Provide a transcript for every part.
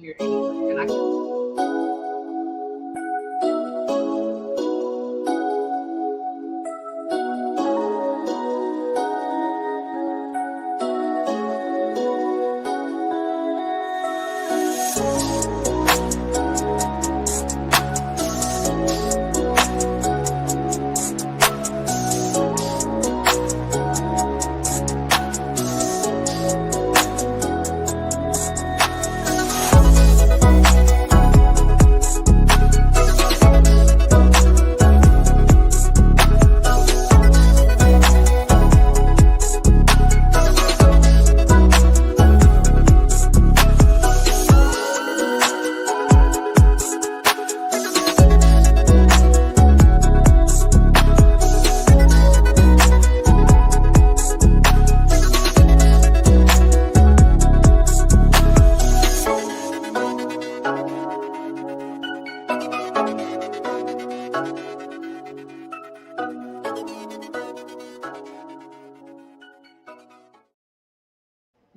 hear anything. And I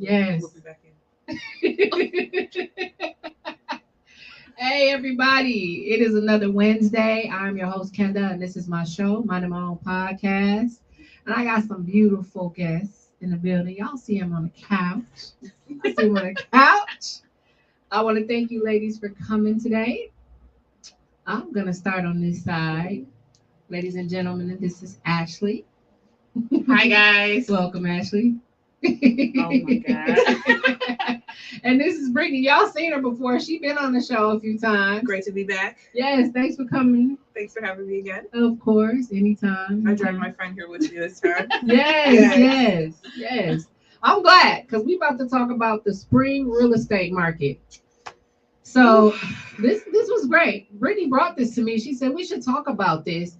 yes. We'll be back in. Hey everybody, it is another Wednesday. I'm your host Kenda, and this is my show, Minding My Own Podcast. And I got some beautiful guests in the building. Y'all see him on the couch. I see him on the couch. I want to thank you ladies for coming today. I'm gonna start on this side. Ladies and gentlemen, this is Ashley. Hi guys. Welcome, Ashley. Oh my God. And this is Brittny. Y'all seen her before. She's been on the show a few times. Great to be back. Yes, thanks for coming. Thanks for having me again. Of course, anytime. I dragged my friend here with me this time. Yes. I'm glad because we about to talk about the spring real estate market. So this was great. Brittny brought this to me. She said we should talk about this.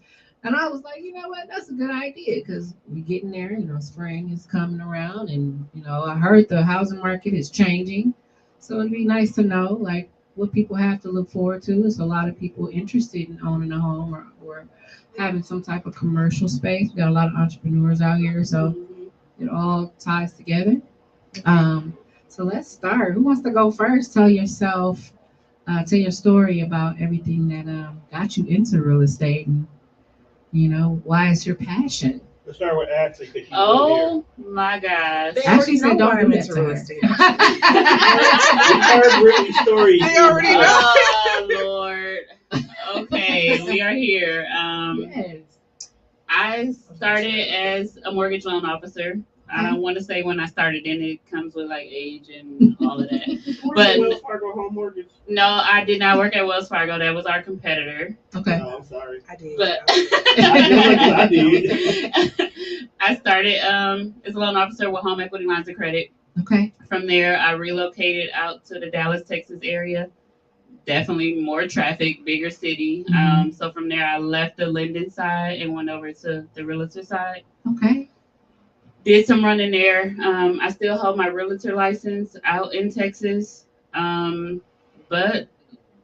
And I was like, you know what? That's a good idea because we're getting there. You know, spring is coming around, and you know, I heard the housing market is changing. So it'd be nice to know, like, what people have to look forward to. There's a lot of people interested in owning a home or having some type of commercial space. We got a lot of entrepreneurs out here, so it all ties together. So let's start. Who wants to go first? Tell yourself, tell your story about everything that got you into real estate and, you know, why is your passion? Let's start with Ashley because she's Oh my gosh. They Ashley already said know don't why do I'm that into to real her. estate. You heard Brittany's story. They already know. Oh Lord. Okay, we are here. Yes. I started as a mortgage loan officer. I don't want to say when I started, then it comes with like age and all of that. But Wells Fargo Home Mortgage. No, I did not work at Wells Fargo. That was our competitor. Okay. No, I'm sorry. I did. But I did. I started as a loan officer with Home Equity Lines of Credit. Okay. From there, I relocated out to the Dallas, Texas area. Definitely more traffic, bigger city. Mhm. So from there, I left the lending side and went over to the realtor side. Okay. Did some running there. I still hold my realtor license out in Texas. But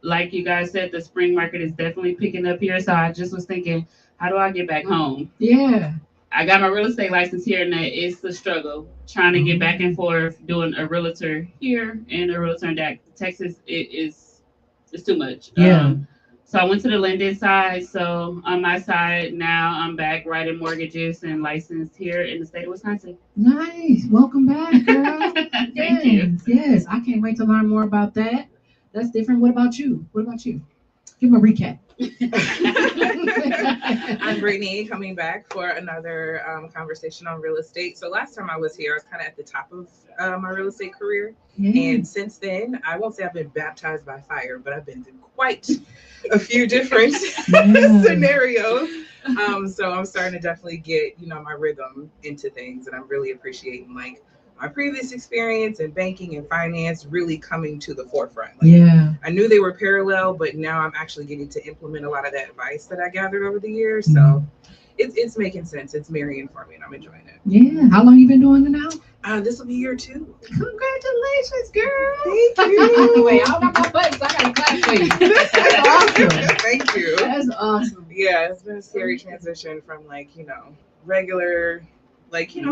like you guys said, the spring market is definitely picking up here. So I just was thinking, how do I get back home? Yeah. I got my real estate license here, and it's a struggle trying to get back and forth doing a realtor here and a realtor in Texas. It's too much. Yeah. So I went to the lending side. So on my side now, I'm back writing mortgages and licensed here in the state of Wisconsin. Nice. Welcome back, girl. Thank you. Yes. I can't wait to learn more about that. That's different. What about you? Give me a recap. I'm Brittny, coming back for another conversation on real estate. So last time I was here, I was kind of at the top of my real estate career. Yeah. And since then, I won't say I've been baptized by fire, but I've been through quite a few different scenarios. So I'm starting to definitely get, my rhythm into things, and I'm really appreciating like my previous experience in banking and finance really coming to the forefront. I knew they were parallel, but now I'm actually getting to implement a lot of that advice that I gathered over the years. So it's making sense. It's marrying for me, and I'm enjoying it. Yeah. How long you been doing it now? This will be year 2. Congratulations, girl. Thank you. Wait, I don't got my buttons. I got to clap for you. That's awesome. Thank you. That's awesome. Yeah, it's been a scary transition from regular,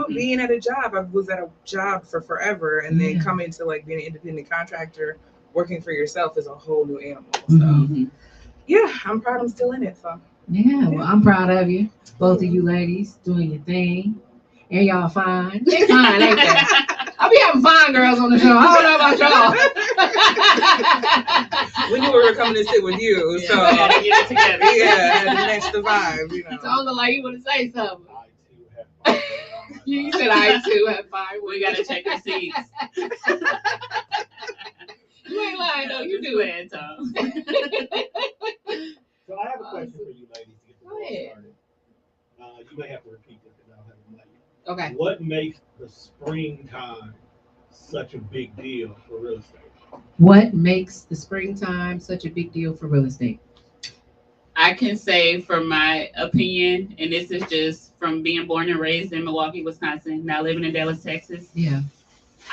being at a job. I was at a job for forever, and then coming to being an independent contractor working for yourself is a whole new animal. So Mhm. yeah, I'm proud I'm still in it. So Yeah, well, I'm proud of you, both of you ladies, doing your thing, and y'all fine. They fine, ain't they? I be having fine girls on the show. I don't know about y'all. we knew we were coming to sit with you, Yeah, so we gotta get it together. yeah, had to match the vibe, you know. Sounded like you want to say something. I too have fun. You said I too have fine. We gotta check our seats. You ain't lying though. You do it. Tom. So I have a question for you ladies to get the Go ball ahead. started. You may have to repeat this because I don't have the mic. Okay. What makes the springtime such a big deal for real estate? What makes the springtime such a big deal for real estate? I can say from my opinion, and this is just from being born and raised in Milwaukee, Wisconsin, now living in Dallas, Texas. Yeah.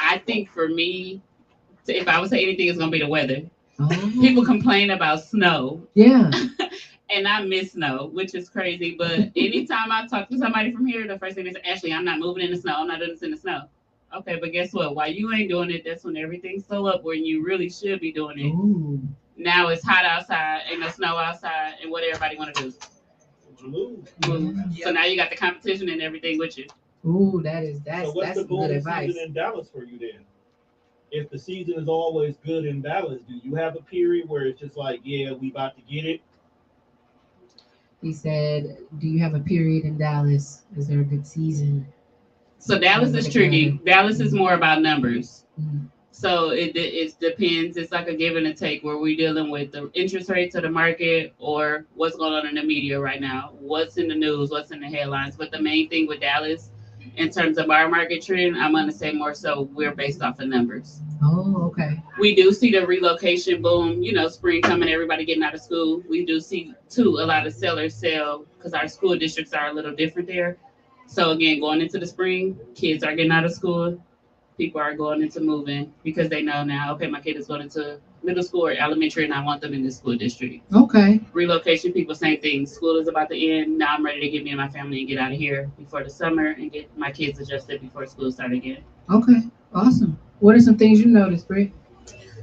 I think for me, if I would say anything, it's gonna be the weather. Oh. People complain about snow, Yeah. and I miss snow, which is crazy. But anytime I talk to somebody from here, the first thing they say, Ashley, I'm not moving in the snow. I'm not doing this in the snow. Okay, but guess what? While you ain't doing it, that's when everything's so up where you really should be doing it. Ooh. Now it's hot outside, ain't no snow outside, and what everybody want to do? Move. Move. Yeah. So now you got the competition and everything with you. Ooh, that's So what's the good golden advice. season in Dallas for you then? If the season is always good in Dallas, do you have a period where it's just like, yeah, we about to get it? He said, "Do you have a period in Dallas? Is there a good season?" So Dallas is tricky. Dallas is more about numbers. Mhm. So it depends. It's like a give and a take where we're dealing with the interest rates of the market or what's going on in the media right now, what's in the news, what's in the headlines. But the main thing with Dallas, in terms of our market trend, I'm going to say more so we're based off of numbers. Oh, okay. We do see the relocation boom, spring coming, everybody getting out of school. We do see, too, a lot of sellers sell because our school districts are a little different there. So, again, going into the spring, kids are getting out of school. People are going into moving because they know now, okay, my kid is going into middle school or elementary and I want them in this school district. Okay. Relocation people, same thing. School is about to end. Now I'm ready to get me and my family and get out of here before the summer and get my kids adjusted before school starts again. Okay. Awesome. What are some things you noticed, Britt,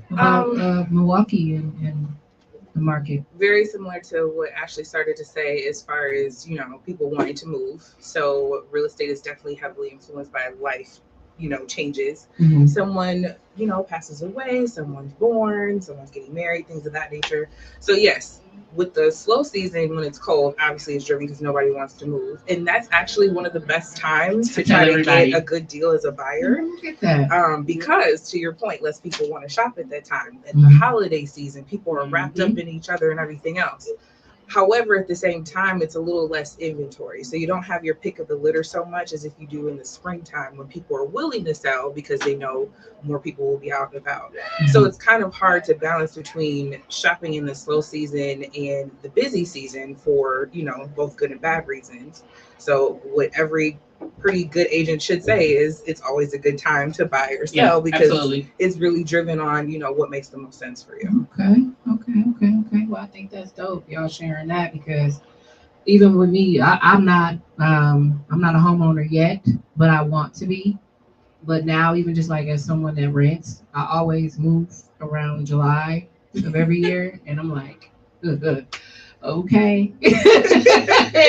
about Milwaukee and the market? Very similar to what Ashley started to say as far as, people wanting to move. So real estate is definitely heavily influenced by life, changes. Mm-hmm. Someone, passes away, someone's born, someone's getting married, things of that nature. So yes, with the slow season when it's cold, obviously it's driven because nobody wants to move. And that's actually one of the best times to try to get a good deal as a buyer. Look at that. Because to your point, less people want to shop at that time. At the holiday season, people are wrapped up in each other and everything else. However, at the same time, it's a little less inventory. So you don't have your pick of the litter so much as if you do in the springtime when people are willing to sell because they know more people will be out and about. So it's kind of hard to balance between shopping in the slow season and the busy season for, both good and bad reasons. So what every pretty good agent should say is it's always a good time to buy or sell because absolutely. It's really driven on, what makes the most sense for you. Okay. Well, I think that's dope. Y'all sharing that because even with me, I'm not a homeowner yet, but I want to be. But now, even just like as someone that rents, I always move around July of every year, and I'm like, okay. It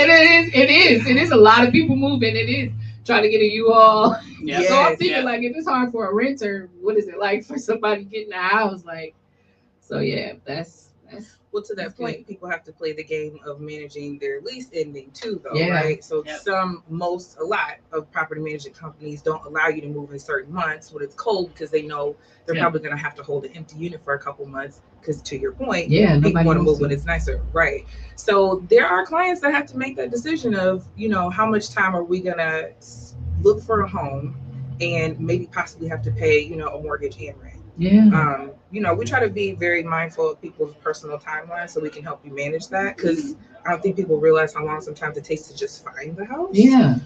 is a lot of people moving. It is trying to get a U-Haul. Yeah. So I'm thinking like if it's hard for a renter, what is it like for somebody getting a house? Like, so yeah, that's well, to that point, people have to play the game of managing their lease ending too, though, Yeah. right? So a lot of property management companies don't allow you to move in certain months when it's cold because they know they're probably going to have to hold an empty unit for a couple months. Because to your point, people want to move when it's nicer, right? So there are clients that have to make that decision of, how much time are we going to look for a home and maybe possibly have to pay, a mortgage and rent. Yeah. We try to be very mindful of people's personal timelines so we can help you manage that because I don't think people realize how long sometimes it takes to just find the house. Yeah.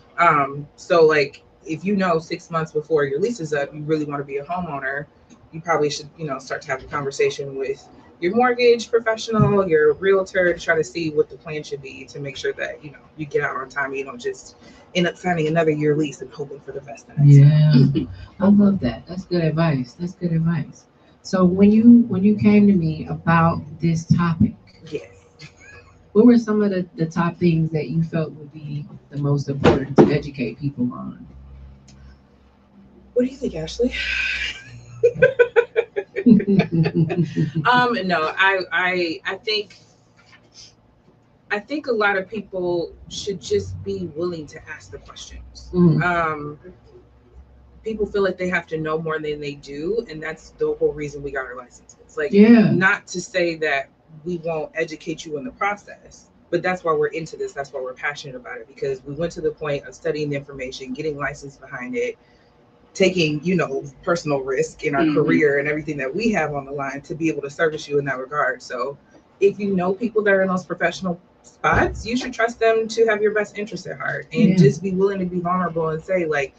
So like if 6 months before your lease is up, you really want to be a homeowner, you probably should, start to have a conversation with your mortgage professional, your realtor to try to see what the plan should be to make sure that, you get out on time and you don't just end up signing another year lease and hoping for the best. Yeah. I love that. That's good advice. So when you came to me about this topic, Yes. what were some of the top things that you felt would be the most important to educate people on? What do you think, Ashley? No, I think a lot of people should just be willing to ask the questions. Mhm. People feel like they have to know more than they do, and that's the whole reason we got our licenses. Like, Yeah. not to say that we won't educate you in the process, but that's why we're into this. That's why we're passionate about it, because we went to the point of studying the information, getting licensed behind it, taking, personal risk in our career and everything that we have on the line to be able to service you in that regard. So if you know people that are in those professional spots, you should trust them to have your best interest at heart, and just be willing to be vulnerable and say, like,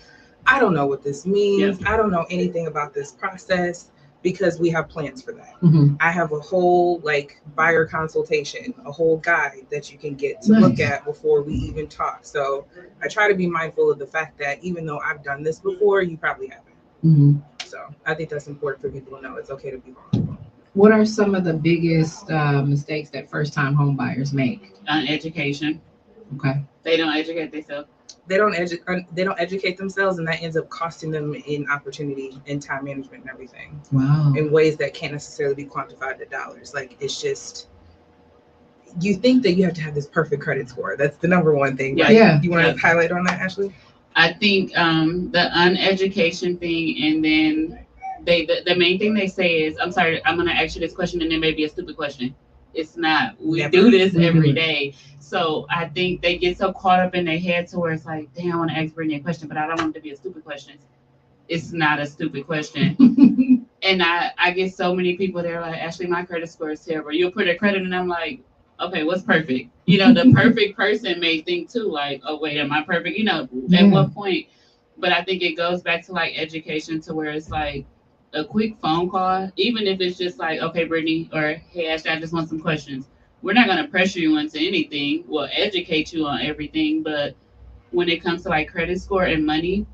I don't know what this means. I don't know anything about this process, because we have plans for that. Mhm. I have a whole buyer consultation, a whole guide that you can get to look at before we even talk. So I try to be mindful of the fact that even though I've done this before, you probably haven't. Mhm. So I think that's important for people to know. It's okay to be vulnerable. What are some of the biggest mistakes that first-time home buyers make? Education. Okay. They don't educate themselves. They don't educate themselves, and that ends up costing them in opportunity and time management and everything. Wow. In ways that can't necessarily be quantified to dollars. Like, it's just, you think that you have to have this perfect credit score. That's the number one thing. Yeah. Right? Yeah. You want to highlight on that, Ashley? I think the uneducation thing, and then the main thing they say is, I'm sorry, I'm gonna ask you this question, and it may be a stupid question. It's not. We Never. do this We every do it. day. So I think they get so caught up in their head to where it's like, damn, I want to ask Brittany a question, but I don't want it to be a stupid question. It's not a stupid question. And I get so many people that are like, Ashley, my credit score is terrible. You'll put a credit, and I'm like, okay, what's perfect? The perfect person may think too, like, oh wait, am I perfect? At what point? But I think it goes back to like education, to where it's like a quick phone call, even if it's just like, okay, Brittany, or hey, Ashley, I just want some questions. We're not gonna pressure you into anything. We'll educate you on everything, but when it comes to like credit score and money,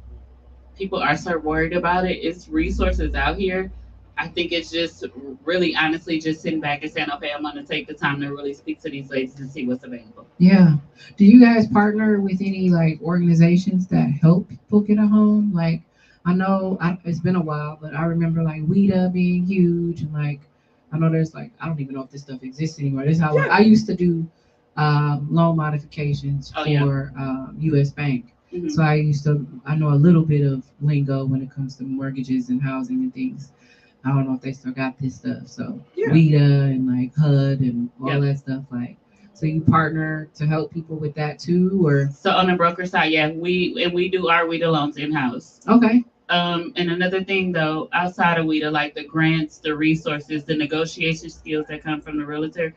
people are so worried about it. It's resources out here. I think it's just really honestly just sitting back and saying, okay, I'm going to take the time to really speak to these ladies and see what's available. Yeah. Do you guys partner with any organizations that help people get a home? Like, I know it's been a while, but I remember WIDA being huge, and I know there's I don't even know if this stuff exists anymore. This is how I used to do loan modifications Oh, yeah. for U.S. Bank. Mhm. So I know a little bit of lingo when it comes to mortgages and housing and things. I don't know if they still got this stuff. So Yeah. WIDA and HUD and all Yep. that stuff. So you partner to help people with that too, or So on the broker side, yeah, we do our WIDA loans in house. okay. And another thing though, outside of WIDA, like the grants, the resources, the negotiation skills that come from the realtor,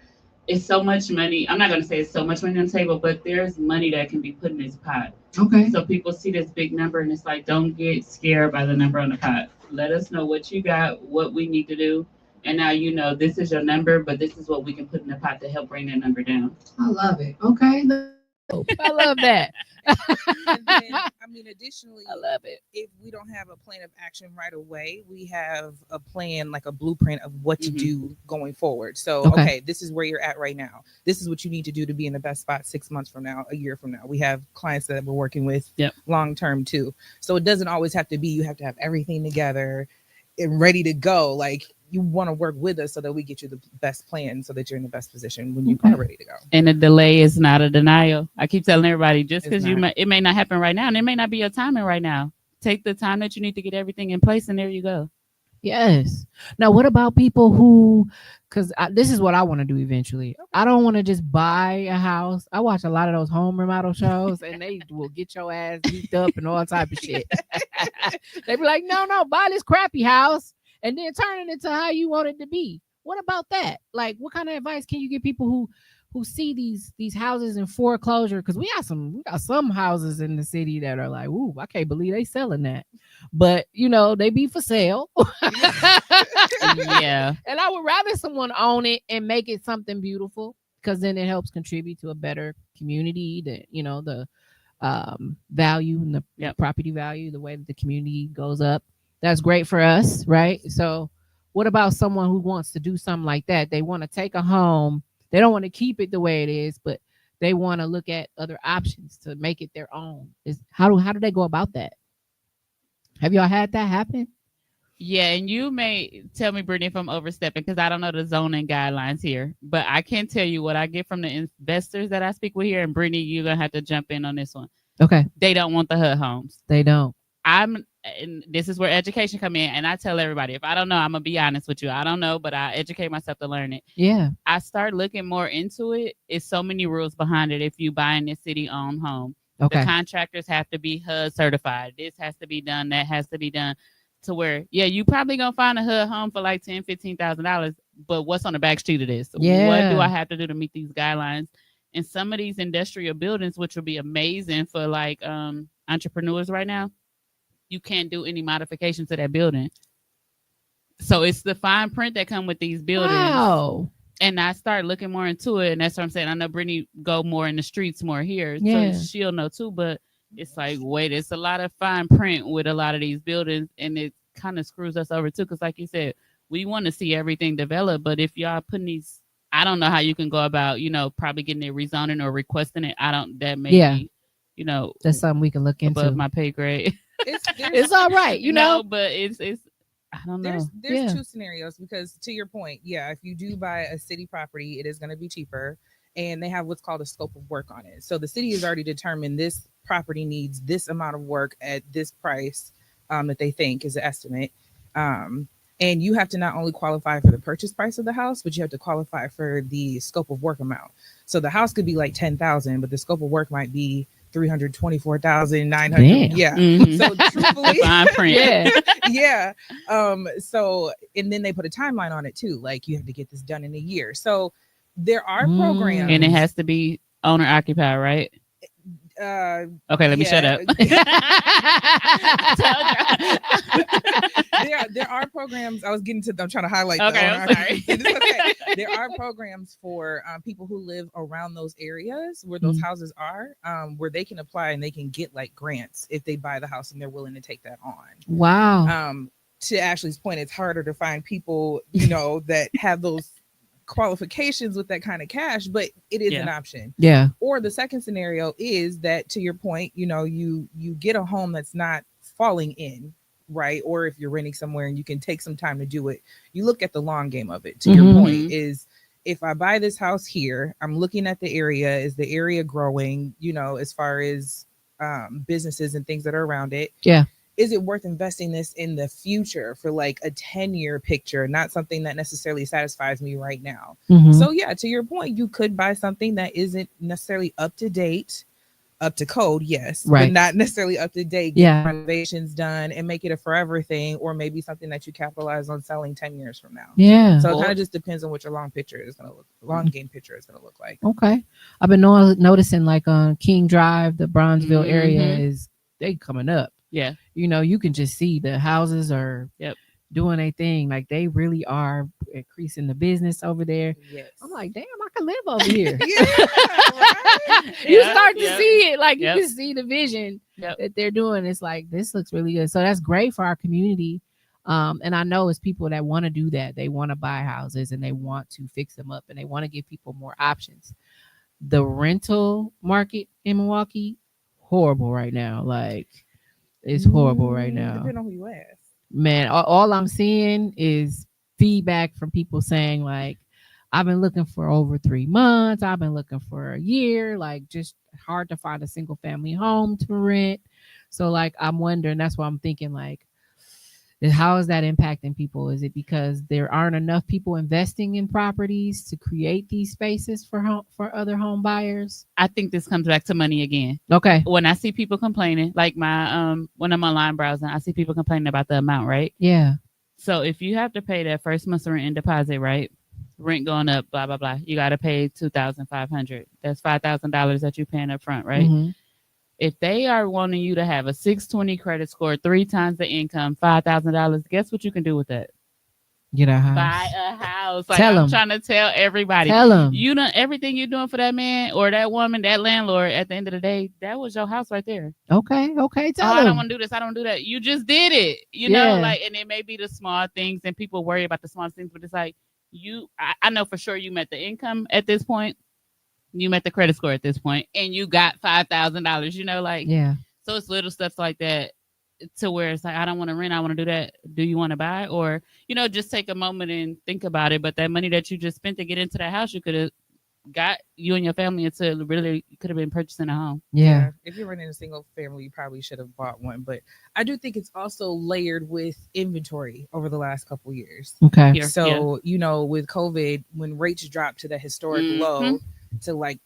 it's so much money. I'm not going to say it's so much money on the table, but there's money that can be put in this pot. Okay. So people see this big number, and it's like, don't get scared by the number on the pot. Let us know what you got, what we need to do. And now this is your number, but this is what we can put in the pot to help bring that number down. I love it. Okay. I love that. And then, additionally, I love it. if we don't have a plan of action right away, we have a plan, like a blueprint of what to do going forward. So, okay, this is where you're at right now. This is what you need to do to be in the best spot 6 months from now, a year from now. We have clients that we're working with long term too. So it doesn't always have to be, you have to have everything together and ready to go. Like, you want to work with us so that we get you the best plan so that you're in the best position when you are ready to go. And a delay is not a denial. I keep telling everybody, just because not. it may not happen right now, and it may not be your timing right now. Take the time that you need to get everything in place, and there you go. Yes. Now, what about people who, because this is what I want to do eventually. I don't want to just buy a house. I watch a lot of those home remodel shows, and they will get your ass beat up and all type of shit. They be like, no, buy this crappy house and then turn it into how you want it to be. What about that? Like, what kind of advice can you give people who see these houses in foreclosure? Because we got some houses in the city that are like, ooh, I can't believe they selling that. But they be for sale. Yeah. And I would rather someone own it and make it something beautiful, because then it helps contribute to a better community, the value and the property value, the way that the community goes up. That's great for us, right? So what about someone who wants to do something like that? They want to take a home. They don't want to keep it the way it is, but they want to look at other options to make it their own. How do they go about that? Have y'all had that happen? Yeah, and you may tell me, Brittany, if I'm overstepping because I don't know the zoning guidelines here. But I can tell you what I get from the investors that I speak with here. And Brittany, you're gonna have to jump in on this one. Okay. They don't want the HUD homes. They don't. And this is where education come in. And I tell everybody, if I don't know, I'm gonna be honest with you. I don't know, but I educate myself to learn it. Yeah. I start looking more into it. It's so many rules behind it. If you buy in a city-owned home, Okay. the contractors have to be HUD certified. This has to be done. That has to be done. To where, yeah, you probably gonna find a HUD home for like $10,000-$15,000. But what's on the back street of this? Yeah. What do I have to do to meet these guidelines? And some of these industrial buildings, which will be amazing for like entrepreneurs right now, you can't do any modifications to that building. So it's the fine print that come with these buildings. Wow. And I start looking more into it, and that's what I'm saying. I know Brittany go more in the streets more here, Yeah. so she'll know too. But it's like, wait, it's a lot of fine print with a lot of these buildings, and it kind of screws us over too. Because, like you said, we want to see everything develop, but if y'all putting these, I don't know how you can go about, probably getting it rezoning or requesting it. That may be, that's something we can look into. Above my pay grade. It's all right, no, but it's. I don't know. There's two scenarios because to your point, if you do buy a city property, it is going to be cheaper, and they have what's called a scope of work on it. So the city has already determined this property needs this amount of work at this price that they think is an estimate. And you have to not only qualify for the purchase price of the house, but you have to qualify for the scope of work amount. So the house could be like $10,000, but the scope of work might be $324,900. Yeah. Mm-hmm. So truthfully, fine print. Yeah. So, and then they put a timeline on it too. Like you have to get this done in a year. So there are programs, and it has to be owner occupied, right? Okay, let me shut up. There are programs. I was getting to. I'm trying to highlight. Okay, I'm sorry. Okay. There are programs for people who live around those areas where those houses are, where they can apply and they can get like grants if they buy the house and they're willing to take that on. Wow. To Ashley's point, it's harder to find people, that have those qualifications with that kind of cash, but it is an option. Yeah. Or the second scenario is that, to your point, you get a home that's not falling in, right? Or if you're renting somewhere and you can take some time to do it, you look at the long game of it. To your point is, if I buy this house here, I'm looking at the area. Is the area growing, as far as businesses and things that are around it? Yeah. Is it worth investing this in the future for like a 10-year picture, not something that necessarily satisfies me right now? So to your point, you could buy something that isn't necessarily up to date, up to code, yes, right, but not necessarily up to date. Get renovations done and make it a forever thing, or maybe something that you capitalize on selling 10 years from now. Yeah. So it kind of just depends on what your long game picture is going to look like. Okay. I've been noticing like on King Drive, the Bronzeville area they coming up. Yeah. You can just see the houses are doing a thing. Like they really are increasing the business over there. Yes. I'm like, damn, I could live over here. Right? You start to see it. Like you can see the vision that they're doing. It's like, this looks really good. So that's great for our community. And I know it's people that want to do that. They want to buy houses and they want to fix them up and they want to give people more options. The rental market in Milwaukee, horrible right now. Like, it's horrible right now. Depending on who you ask. Man, all I'm seeing is feedback from people saying like, I've been looking for over 3 months. I've been looking for a year. Like, just hard to find a single family home to rent. So like, I'm wondering, that's why I'm thinking like, how is that impacting people? Is it because there aren't enough people investing in properties to create these spaces for other home buyers? I think this comes back to money again. Okay. When I see people complaining, like my when I'm online browsing, I see people complaining about the amount, right? Yeah. So if you have to pay that first month's rent and deposit, right? Rent going up, blah blah blah. You got to pay $2,500. That's $5,000 that you're paying up front, right? Mm-hmm. If they are wanting you to have a 620 credit score, 3 times the income, $5,000, guess what you can do with that? Get a house. Buy a house. Like Tell I'm 'em. trying to tell everybody. Tell them. You know everything you're doing for that man or that woman, that landlord. At the end of the day, that was your house right there. Okay. Tell I don't them. want to do this. I don't do that. You just did it. You Yeah. know, like, and it may be the small things, and people worry about the small things, but it's like I know for sure you met the income at this point. You met the credit score at this point, and you got $5,000. You know, like, Yeah. so it's little stuff like that to where it's like, I don't want to rent. I want to do that. Do you want to buy? Or, just take a moment and think about it. But that money that you just spent to get into that house, you could have got you and your family into really could have been purchasing a home. Yeah. If you're running a single family, you probably should have bought one. But I do think it's also layered with inventory over the last couple years. Okay. Here, So, with COVID, when rates dropped to the historic low to like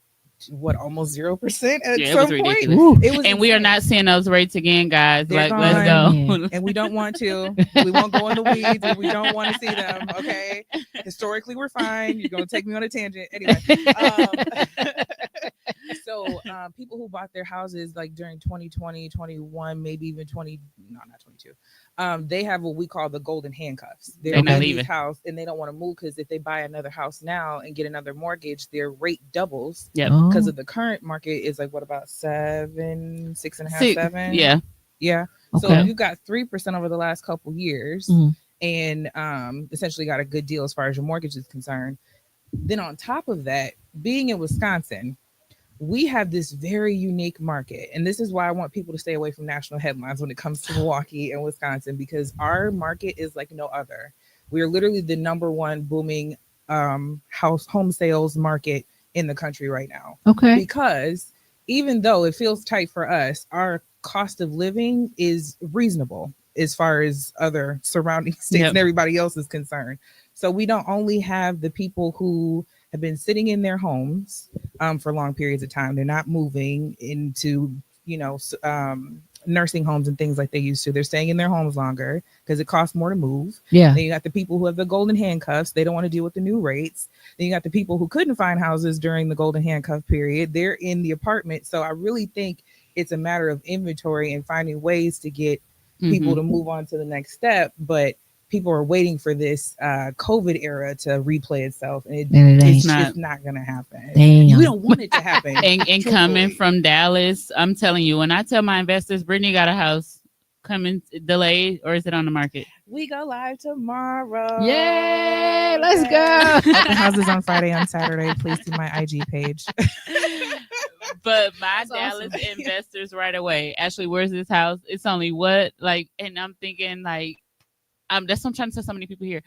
almost 0% at Yeah, it some was point. ridiculous. Ooh. It was And we are insane. not seeing those rates again, guys. They're Like, let's go. gone. And we don't want to. We won't go in the weeds if we don't want to see them. Okay. Historically, we're fine. You're going to take me on a tangent. Anyway. So people who bought their houses like during 2020, 21, maybe even not 22. They have what we call the golden handcuffs. They're not in leaving. this house and they don't want to move because if they buy another house now and get another mortgage, their rate doubles. Yep. Because of the current market is like what about 7, 6.5, 7? Yeah. Yeah. So Okay. you got 3% over the last couple years and essentially got a good deal as far as your mortgage is concerned. Then on top of that, being in Wisconsin, we have this very unique market. And this is why I want people to stay away from national headlines when it comes to Milwaukee and Wisconsin, because our market is like no other. We are literally the number one booming home sales market in the country right now. Okay. Because even though it feels tight for us, our cost of living is reasonable as far as other surrounding states and everybody else is concerned. So we don't only have the people who have been sitting in their homes for long periods of time. They're not moving into, nursing homes and things like they used to. They're staying in their homes longer because it costs more to move. Yeah. Then you got the people who have the golden handcuffs. They don't want to deal with the new rates. Then you got the people who couldn't find houses during the golden handcuff period. They're in the apartment. So I really think it's a matter of inventory and finding ways to get people to move on to the next step. But people are waiting for this COVID era to replay itself. And it's not going to happen. Damn. We don't want it to happen. And coming from Dallas, I'm telling you, when I tell my investors, Brittny got a house coming delayed, or is it on the market? We go live tomorrow. Yay! Let's go. Open houses on Friday and Saturday. Please see my IG page. But my That's Dallas awesome. investors right away, Ashley, where's this house? It's only what? Like, and I'm thinking like, that's what I'm trying to tell so many people here.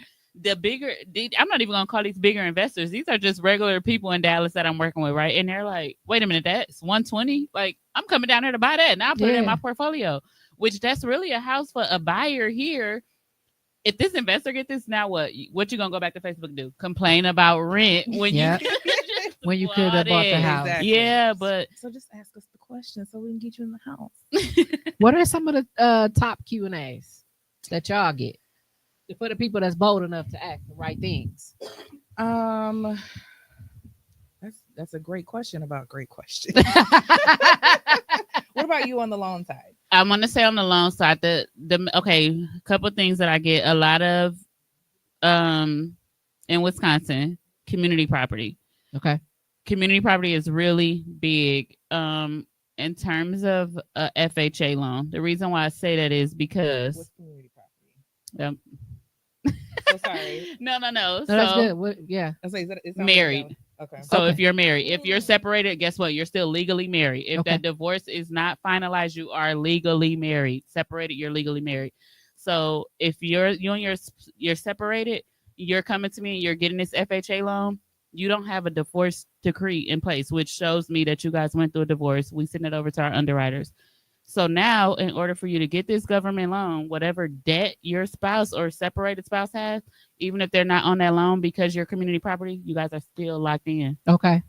I'm not even gonna call these bigger investors. These are just regular people in Dallas that I'm working with, right? And they're like, wait a minute, that's 120. Like, I'm coming down here to buy that, and I'll put it in my portfolio. Which that's really a house for a buyer here. If this investor get this, now what? What you gonna go back to Facebook and do? Complain about rent when you when you could have bought the house? Exactly. Yeah, but so just ask us the question so we can get you in the house. What are some of the top Q&As that y'all get for the people that's bold enough to ask the right things? That's a great question about great questions. What about you on the loan side? I'm gonna say on the loan side, a couple things that I get a lot of in Wisconsin, community property. Okay. Community property is really big in terms of a FHA loan. The reason why I say that is because What's community property? So sorry. No. No, that's good. Yeah. I say, is that Married. Okay. So Okay. if you're married, if you're separated, guess what? You're still legally married. If Okay. that divorce is not finalized, you are legally married. Separated, you're legally married. So if you and you're separated, you're coming to me and you're getting this FHA loan, you don't have a divorce decree in place, which shows me that you guys went through a divorce. We send it over to our underwriters. So now, in order for you to get this government loan, whatever debt your spouse or separated spouse has, even if they're not on that loan because you're community property, you guys are still locked in. Okay.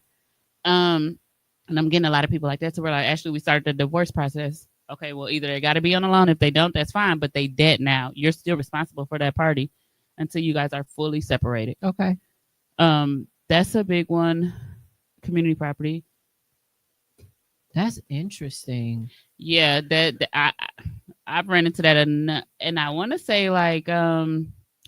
And I'm getting a lot of people like that. So we're like, actually, we started the divorce process. Okay, well, either they got to be on the loan. If they don't, that's fine. But they debt now. You're still responsible for that party until you guys are fully separated. Okay. That's a big one. Community property. That's interesting. Yeah, I've ran into that, and I want to say like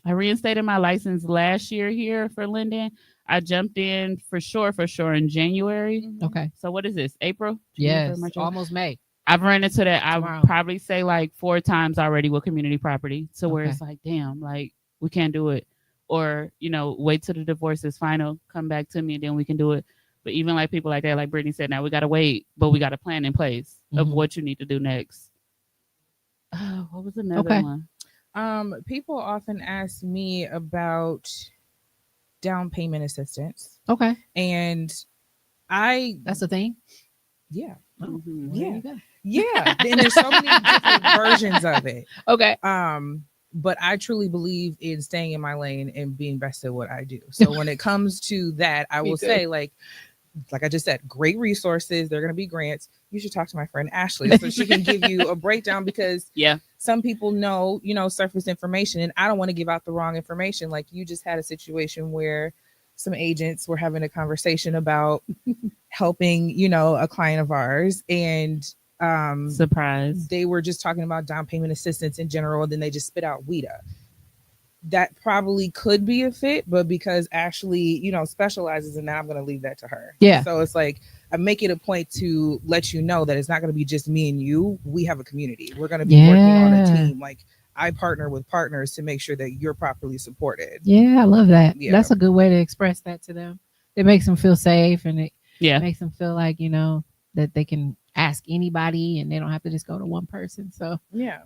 I reinstated my license last year here for Linden. I jumped in for sure in January. Okay. So what is this? April? Yes. March, Almost May. I've run into that. I Tomorrow. would probably say like 4 times already with community property. So where Okay. it's like, damn, like we can't do it. Or, wait till the divorce is final, come back to me and then we can do it. But even like people like that, like Brittny said, now we gotta wait, but we got a plan in place of what you need to do next. What was another one? People often ask me about down payment assistance. Okay. And that's a thing. Yeah. Oh, yeah. Yeah. And there's so many different versions of it. Okay. But I truly believe in staying in my lane and being best at what I do. So when it comes to that, I will say like I just said, great resources. They're going to be grants. You should talk to my friend Ashley so she can give you a breakdown because some people know, surface information and I don't want to give out the wrong information. Like you just had a situation where some agents were having a conversation about helping, a client of ours and surprise. They were just talking about down payment assistance in general. And then they just spit out WIDA. That probably could be a fit, but because Ashley, specializes in that, I'm going to leave that to her. Yeah. So it's like, I make it a point to let you know that it's not going to be just me and you. We have a community. We're going to be working on a team. Like I partner with partners to make sure that you're properly supported. Yeah, I love that. Yeah. That's a good way to express that to them. It makes them feel safe and it makes them feel like, that they can ask anybody and they don't have to just go to one person. So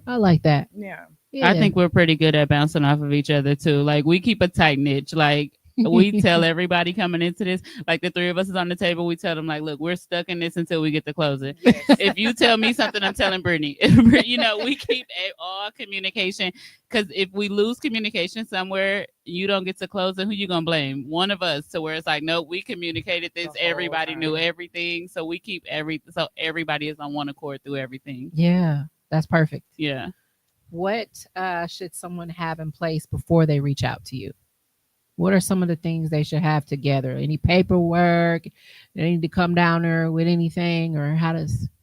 I like that. Yeah. I think we're pretty good at bouncing off of each other too. Like we keep a tight niche. Like we tell everybody coming into this, like the three of us is on the table. We tell them like, look, we're stuck in this until we get to closing. Yes. If you tell me something, I'm telling Brittny. We keep all communication because if we lose communication somewhere, you don't get to closing. Who you gonna blame? One of us. So where it's like, no, we communicated this. Everybody knew everything. So we keep so everybody is on one accord through everything. Yeah, that's perfect. Yeah. What should someone have in place before they reach out to you? What are some of the things they should have together? Any paperwork? They need to come down there with anything or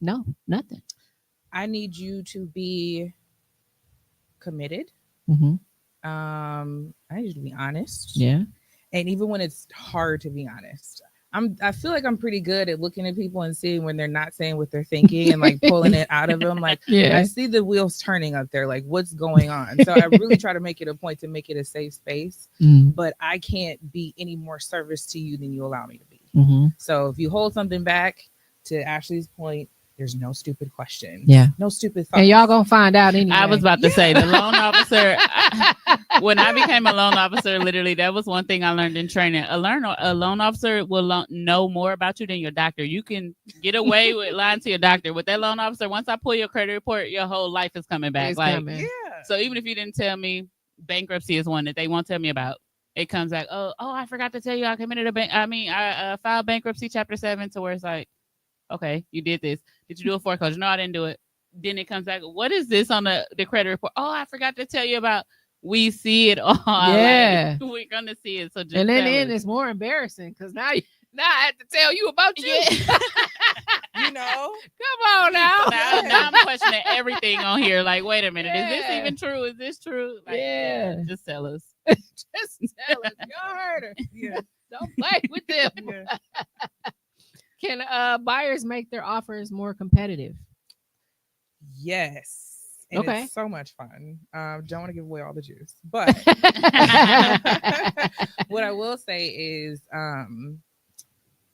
nothing. I need you to be committed. Mm-hmm. I need you to be honest. Yeah. And even when it's hard to be honest, I feel like I'm pretty good at looking at people and seeing when they're not saying what they're thinking and like pulling it out of them. Like, I see the wheels turning up there. Like, what's going on? So I really try to make it a point to make it a safe space. But I can't be any more service to you than you allow me to be. So if you hold something back, to Ashley's point, there's no stupid questions. Yeah. No stupid thoughts. And y'all gonna find out anyway. I was about to say the loan officer. When I became a loan officer, literally, that was one thing I learned in training. A loan officer will know more about you than your doctor. You can get away with lying to your doctor. With that loan officer, once I pull your credit report, your whole life is coming back. So even if you didn't tell me, bankruptcy is one that they won't tell me about. It comes back, oh, I forgot to tell you I committed I filed bankruptcy chapter 7 to where it's like, okay, you did this. Did you do a foreclosure? No, I didn't do it. Then it comes back, what is this on the credit report? Oh, I forgot to tell you about. We see it all. Yeah. Like, we're going to see it. So just and then it's more embarrassing because now I have to tell you about you. Come on now. Now I'm questioning everything on here. Like, wait a minute. Is this even true? Is this true? Like, just tell us. Just tell us. Y'all heard her. Yeah. Don't play with them. Yeah. Can buyers make their offers more competitive? Yes. And it's so much fun. Don't want to give away all the juice, but what I will say is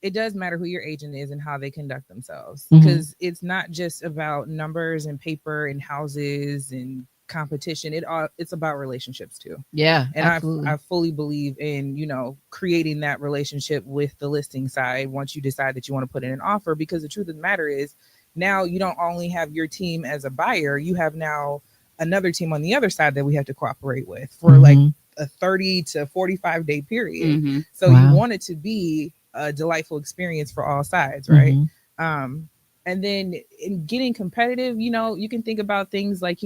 it does matter who your agent is and how they conduct themselves, because it's not just about numbers and paper and houses and competition. It's about relationships too. Yeah, and I fully believe in creating that relationship with the listing side once you decide that you want to put in an offer, because the truth of the matter is, now you don't only have your team as a buyer, you have now another team on the other side that we have to cooperate with for like a 30 to 45 day period. So you want it to be a delightful experience for all sides, right? And then in getting competitive, you can think about things like,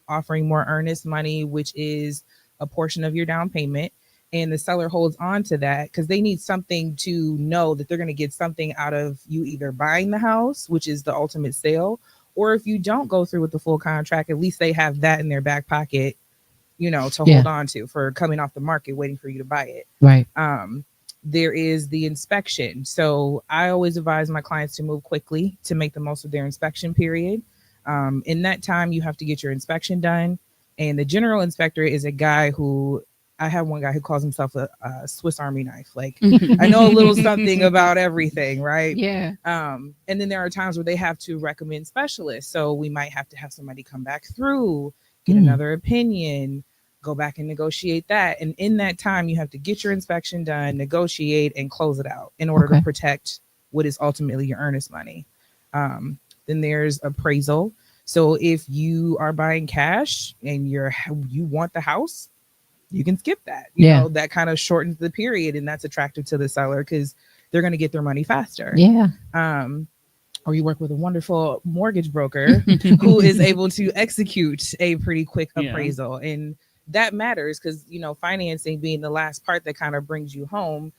offering more earnest money, which is a portion of your down payment. And the seller holds on to that because they need something to know that they're going to get something out of you either buying the house, which is the ultimate sale, or if you don't go through with the full contract, at least they have that in their back pocket, to Yeah. hold on to for coming off the market, waiting for you to buy it. Right. There is the inspection. So I always advise my clients to move quickly to make the most of their inspection period. In that time, you have to get your inspection done. And the general inspector is a guy who, I have one guy who calls himself a Swiss Army knife. Like, I know a little something about everything, right? Yeah. And then there are times where they have to recommend specialists. So we might have to have somebody come back through, get another opinion, go back and negotiate that. And in that time, you have to get your inspection done, negotiate, and close it out in order to protect what is ultimately your earnest money. Then there's appraisal. So if you are buying cash and you want the house, you can skip that. You know, that kind of shortens the period, and that's attractive to the seller because they're going to get their money faster. Yeah. Or you work with a wonderful mortgage broker who is able to execute a pretty quick appraisal. And that matters because, financing being the last part that kind of brings you home.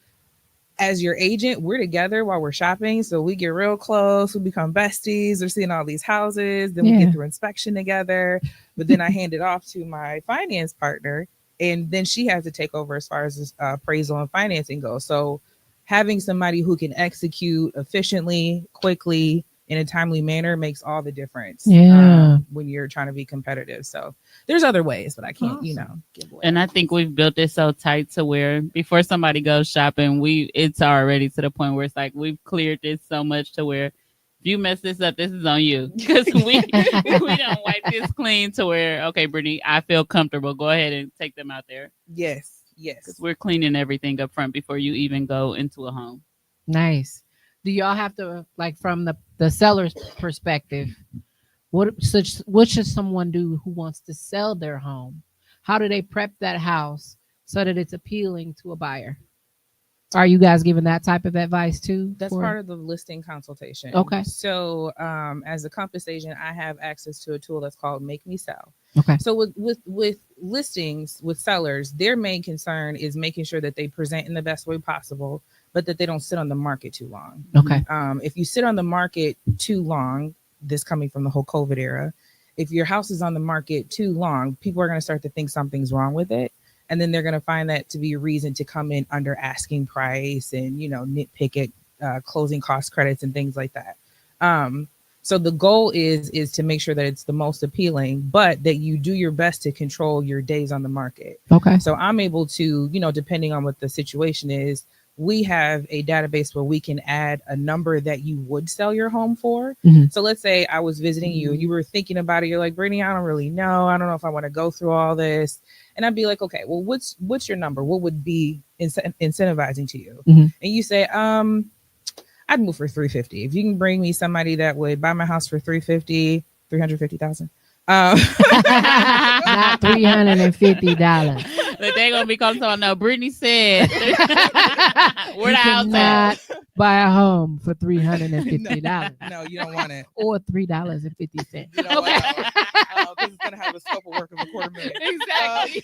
As your agent, we're together while we're shopping. So we get real close. We become besties. We're seeing all these houses. Then we get through inspection together. But then I hand it off to my finance partner. And then she has to take over as far as this, appraisal and financing goes. So having somebody who can execute efficiently, quickly, in a timely manner makes all the difference when you're trying to be competitive. So there's other ways, but I can't, give away. And I think we've built it so tight to where before somebody goes shopping, it's already to the point where it's like we've cleared this so much to where if you mess this up, this is on you. Because we don't wipe this clean to where, okay, Brittny, I feel comfortable. Go ahead and take them out there. Yes. Because we're cleaning everything up front before you even go into a home. Nice. Do y'all have to, like, from the seller's perspective, what should someone do who wants to sell their home? How do they prep that house so that it's appealing to a buyer? Are you guys giving that type of advice too? That's part of the listing consultation. Okay. So as a Compass agent, I have access to a tool that's called Make Me Sell. Okay. So with listings, with sellers, their main concern is making sure that they present in the best way possible, but that they don't sit on the market too long. Okay. If you sit on the market too long, this coming from the whole COVID era, if your house is on the market too long, people are going to start to think something's wrong with it. And then they're going to find that to be a reason to come in under asking price and, nitpick at closing cost credits and things like that. So the goal is to make sure that it's the most appealing, but that you do your best to control your days on the market. Okay. So I'm able to, depending on what the situation is, we have a database where we can add a number that you would sell your home for. Mm-hmm. So let's say I was visiting you, you were thinking about it. You're like, Brittny, I don't really know. I don't know if I want to go through all this. And I'd be like, okay, well, what's your number? What would be incentivizing to you? Mm-hmm. And you say, I'd move for $350. If you can bring me somebody that would buy my house for $350,000. Not $350. But they're gonna be coming on. No, Brittny said we're not buy a home for $350. No, you don't want it. Or $3.50. You don't want it. Because it's gonna have a scope of work of $250,000. Exactly.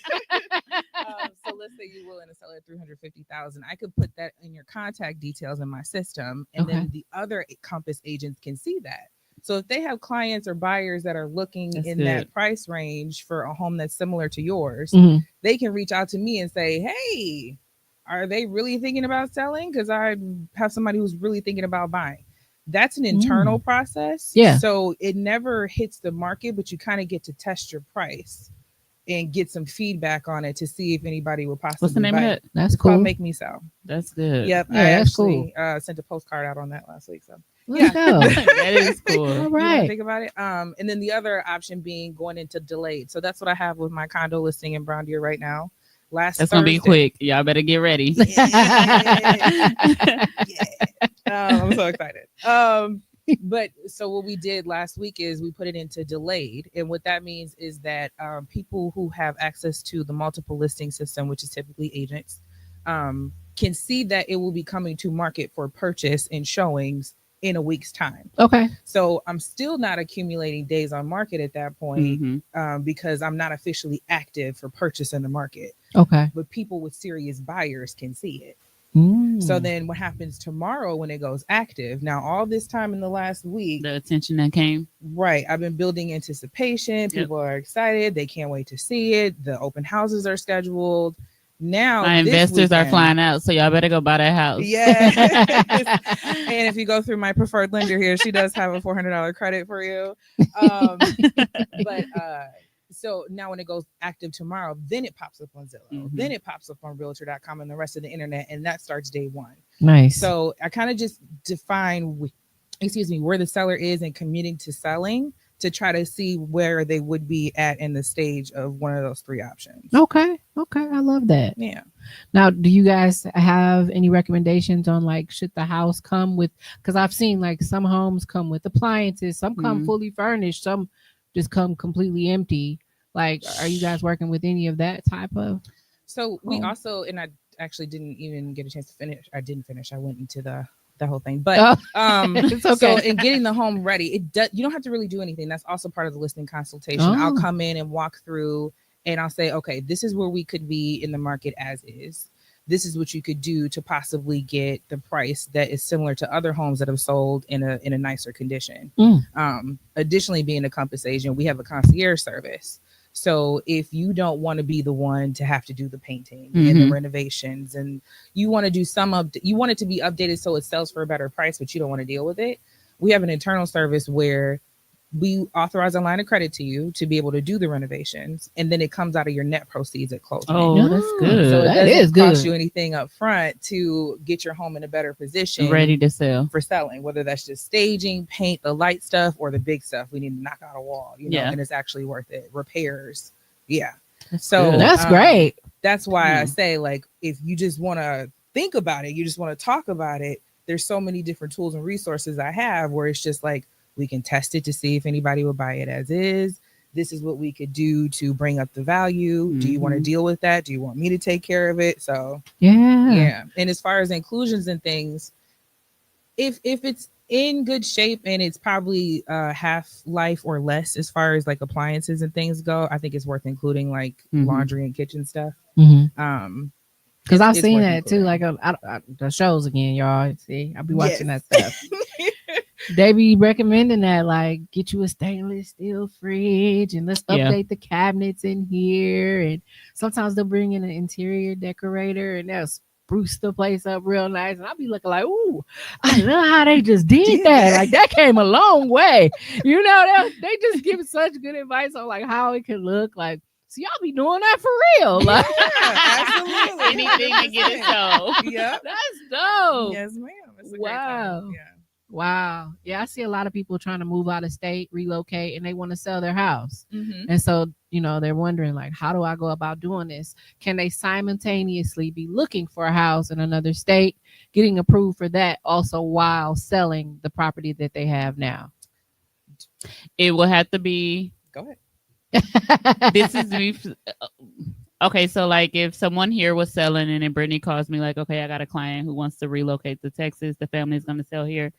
So let's say you're willing to sell it at $350,000. I could put that in your contact details in my system, and then the other Compass agents can see that. So if they have clients or buyers that are looking that price range for a home that's similar to yours, they can reach out to me and say, hey, are they really thinking about selling? Because I have somebody who's really thinking about buying. That's an internal process. Yeah. So it never hits the market, but you kind of get to test your price and get some feedback on it to see if anybody will possibly What's the name buy of it. it? That's It's cool. called Make Me Sell. That's good. Yep. Yeah, I that's actually sent a postcard out on that last week. So Let's go. That is cool. All you wanna right. think about it. And then the other option being going into delayed. So that's what I have with my condo listing in Brown Deer right now. That's gonna be quick. Y'all better get ready. I'm so excited. But so what we did last week is we put it into delayed. And what that means is that people who have access to the multiple listing system, which is typically agents, can see that it will be coming to market for purchase and showings in a week's time. Okay. So I'm still not accumulating days on market at that point because I'm not officially active for purchase in the market. Okay. But people with serious buyers can see it. So then what happens tomorrow when it goes active? Now, all this time in the last week, The attention that came. right, I've been building anticipation. People are excited. They can't wait to see it. The open houses are scheduled. Now My investors are flying out, so y'all better go buy that house. Yes. And if you go through my preferred lender here, she does have a $400 credit for you. But so now when it goes active tomorrow, then it pops up on Zillow, then it pops up on Realtor.com and the rest of the internet, and that starts day one. Nice. So I kind of just define, where the seller is and committing to selling to try to see where they would be at in the stage of one of those three options. Okay. I love that. Yeah. Now, do you guys have any recommendations on like, should the house come with, because I've seen like some homes come with appliances, some come fully furnished, some just come completely empty. Like, are you guys working with any of that type of? So we also, and I actually didn't even get a chance to finish. I didn't finish. I went into the whole thing, but it's okay. So in getting the home ready, you don't have to really do anything. That's also part of the listing consultation. I'll come in and walk through, and I'll say, okay, this is where we could be in the market as is. This is what you could do to possibly get the price that is similar to other homes that have sold in a nicer condition. Additionally, being a Compass agent, we have a concierge service. So if you don't want to be the one to have to do the painting and the renovations, and you want to do you want it to be updated so it sells for a better price, but you don't want to deal with it, we have an internal service where we authorize a line of credit to you to be able to do the renovations, and then it comes out of your net proceeds at closing. Oh, that's good. So it That doesn't is good. cost you anything up front to get your home in a better position, Ready to sell for selling, whether that's just staging, paint, the light stuff, or the big stuff. We need to knock out a wall, and it's actually worth it. Repairs. Yeah. So that's great. That's why I say, like, if you just want to think about it, you just want to talk about it, there's so many different tools and resources I have where it's just like, we can test it to see if anybody will buy it as is. This is what we could do to bring up the value. Do you want to deal with that? Do you want me to take care of it? So yeah. And as far as inclusions and things, if it's in good shape and it's probably half life or less as far as like appliances and things go, I think it's worth including like laundry and kitchen stuff. Because I've seen that too, like the shows again, y'all. See, I'll be watching that stuff. They be recommending that, like, get you a stainless steel fridge and let's update the cabinets in here. And sometimes they'll bring in an interior decorator and they'll spruce the place up real nice. And I'll be looking like, ooh, I love how they just did that. Like, that came a long way. They just give such good advice on like how it can look like. So y'all be doing that for real. Like, absolutely. Anything to get it sold. Yeah. That's dope. Yes, ma'am. It's a great Wow. time. Yeah. Wow. Yeah, I see a lot of people trying to move out of state, relocate, and they want to sell their house. And so, they're wondering, like, how do I go about doing this? Can they simultaneously be looking for a house in another state, getting approved for that also while selling the property that they have now? It will have to be. Go ahead. This is me. Okay, so like if someone here was selling and then Brittny calls me like, okay, I got a client who wants to relocate to Texas. The family is going to sell here.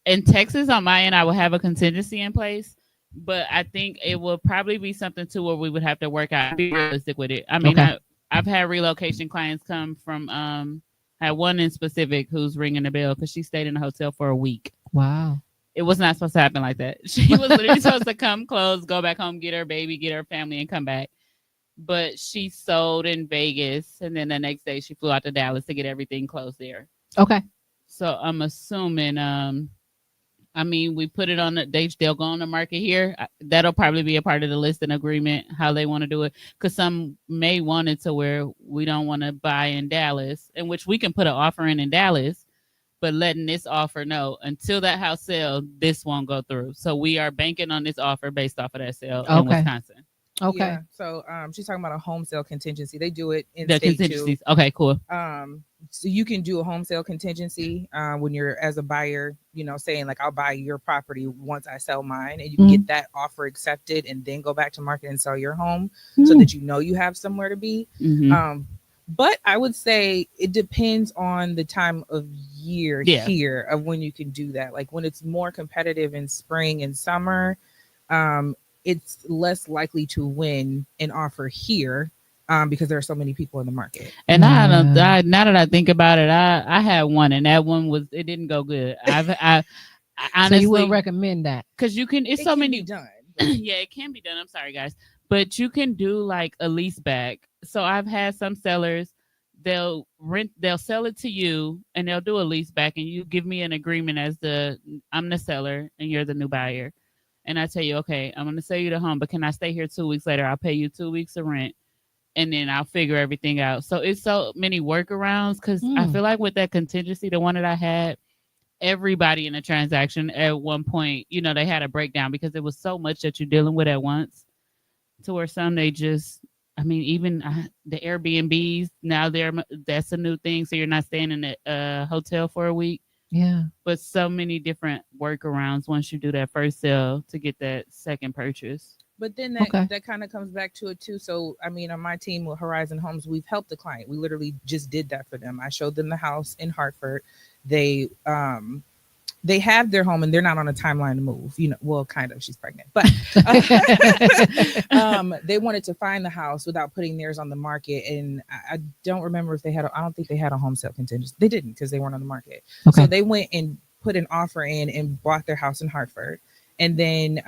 In Texas, on my end, I will have a contingency in place, but I think it will probably be something too where we would have to work out, be realistic with it. I mean, I've had relocation clients come from, I had one in specific who's ringing the bell because she stayed in a hotel for a week. Wow. It was not supposed to happen like that. She was literally supposed to come close, go back home, get her baby, get her family, and come back. But she sold in Vegas, and then the next day she flew out to Dallas to get everything closed there. Okay. So I'm assuming, we put it on they'll go on the market here. That'll probably be a part of the listing agreement, how they want to do it. Because some may want it to where we don't want to buy in Dallas, in which we can put an offer in Dallas, but letting this offer know until that house sells, this won't go through. So we are banking on this offer based off of that sale in Wisconsin. Okay. Yeah. So she's talking about a home sale contingency. They do it in The state contingencies. too. Okay, cool. So you can do a home sale contingency when you're as a buyer, saying like, I'll buy your property once I sell mine, and you can get that offer accepted and then go back to market and sell your home so that you have somewhere to be. But I would say it depends on the time of year here of when you can do that. Like when it's more competitive in spring and summer, it's less likely to win an offer here because there are so many people in the market. And now that I think about it, I had one, and that one it didn't go good. I honestly, so you wouldn't recommend that because you can. It's so many done. Yeah, it can be done. I'm sorry, guys, but you can do like a lease back. So I've had some sellers. They'll sell it to you, and they'll do a lease back, and you give me an agreement as I'm the seller, and you're the new buyer, and I tell you, okay, I'm going to sell you the home, but can I stay here 2 weeks later? I'll pay you 2 weeks of rent. And then I'll figure everything out. So it's so many workarounds because I feel like with that contingency, the one that I had, everybody in the transaction at one point, they had a breakdown because it was so much that you're dealing with at once. To where some even the Airbnbs now that's a new thing. So you're not staying in a hotel for a week. Yeah. But so many different workarounds once you do that first sale to get that second purchase. But then that kind of comes back to it too. So, on my team with Horizon Homes, we've helped the client. We literally just did that for them. I showed them the house in Hartford. They have their home and they're not on a timeline to move. Well, kind of. She's pregnant, but they wanted to find the house without putting theirs on the market. And I don't remember if I don't think they had a home sale contingency. They didn't because they weren't on the market. Okay. So they went and put an offer in and bought their house in Hartford. And then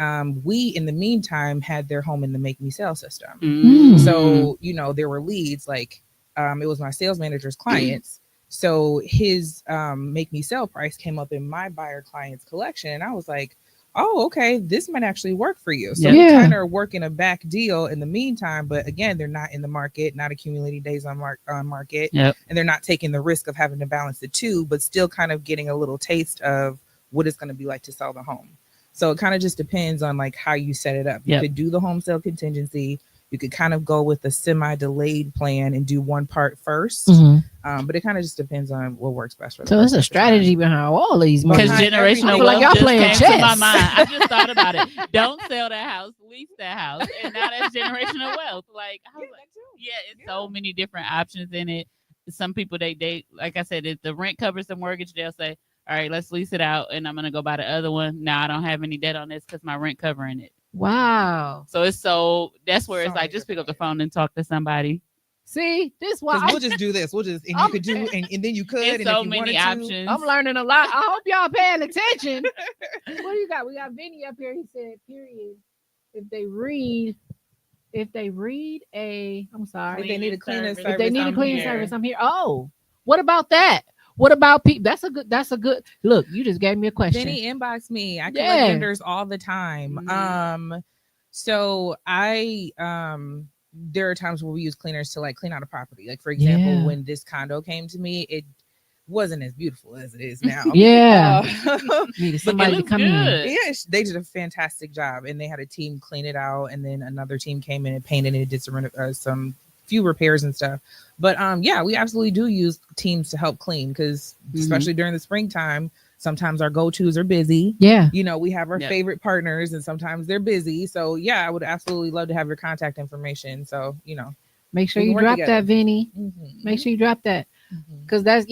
we, in the meantime, had their home in the Make Me Sell system. Mm-hmm. So, there were leads, like it was my sales manager's clients. So his Make Me Sell price came up in my buyer client's collection. And I was like, oh, okay, this might actually work for you. So we kind of are working a back deal in the meantime. But again, they're not in the market, not accumulating days on market. Yep. And they're not taking the risk of having to balance the two, but still kind of getting a little taste of what it's going to be like to sell the home. So it kind of just depends on like how you set it up. You could do the home sale contingency. You could kind of go with a semi-delayed plan and do one part first. Mm-hmm. But it kind of just depends on what works best for them. So there's a strategy behind all these. Because generational wealth like y'all just came to my mind. I just thought about it. Don't sell that house, lease that house. And now that's generational wealth. Like, I was it's so many different options in it. Some people, they like I said, if the rent covers the mortgage, they'll say, all right, let's lease it out, and I'm going to go buy the other one. Now I don't have any debt on this because my rent covering it. Wow. So that's where it's like, just pick up the phone and talk to somebody. See, this why we'll just do this. We'll just, and you could do, and then you could. And so many options. I'm learning a lot. I hope y'all paying attention. What do you got? We got Vinny up here. He said, period. If they need a cleaning service, I'm here. Oh, what about that? What about people? That's a good look. You just gave me a question. Vinny inbox me. I collect vendors all the time. Mm-hmm. So I there are times where we use cleaners to like clean out a property. Like for example, when this condo came to me, it wasn't as beautiful as it is now. Needed somebody to come in. Yeah, they did a fantastic job, and they had a team clean it out, and then another team came in and painted it, did some few repairs and stuff. But we absolutely do use teams to help clean because especially during the springtime, sometimes our go-tos are busy. Yeah. We have our favorite partners and sometimes they're busy. So I would absolutely love to have your contact information. So, make sure you drop that, Vinny. Mm-hmm. Make sure you drop that. Because that's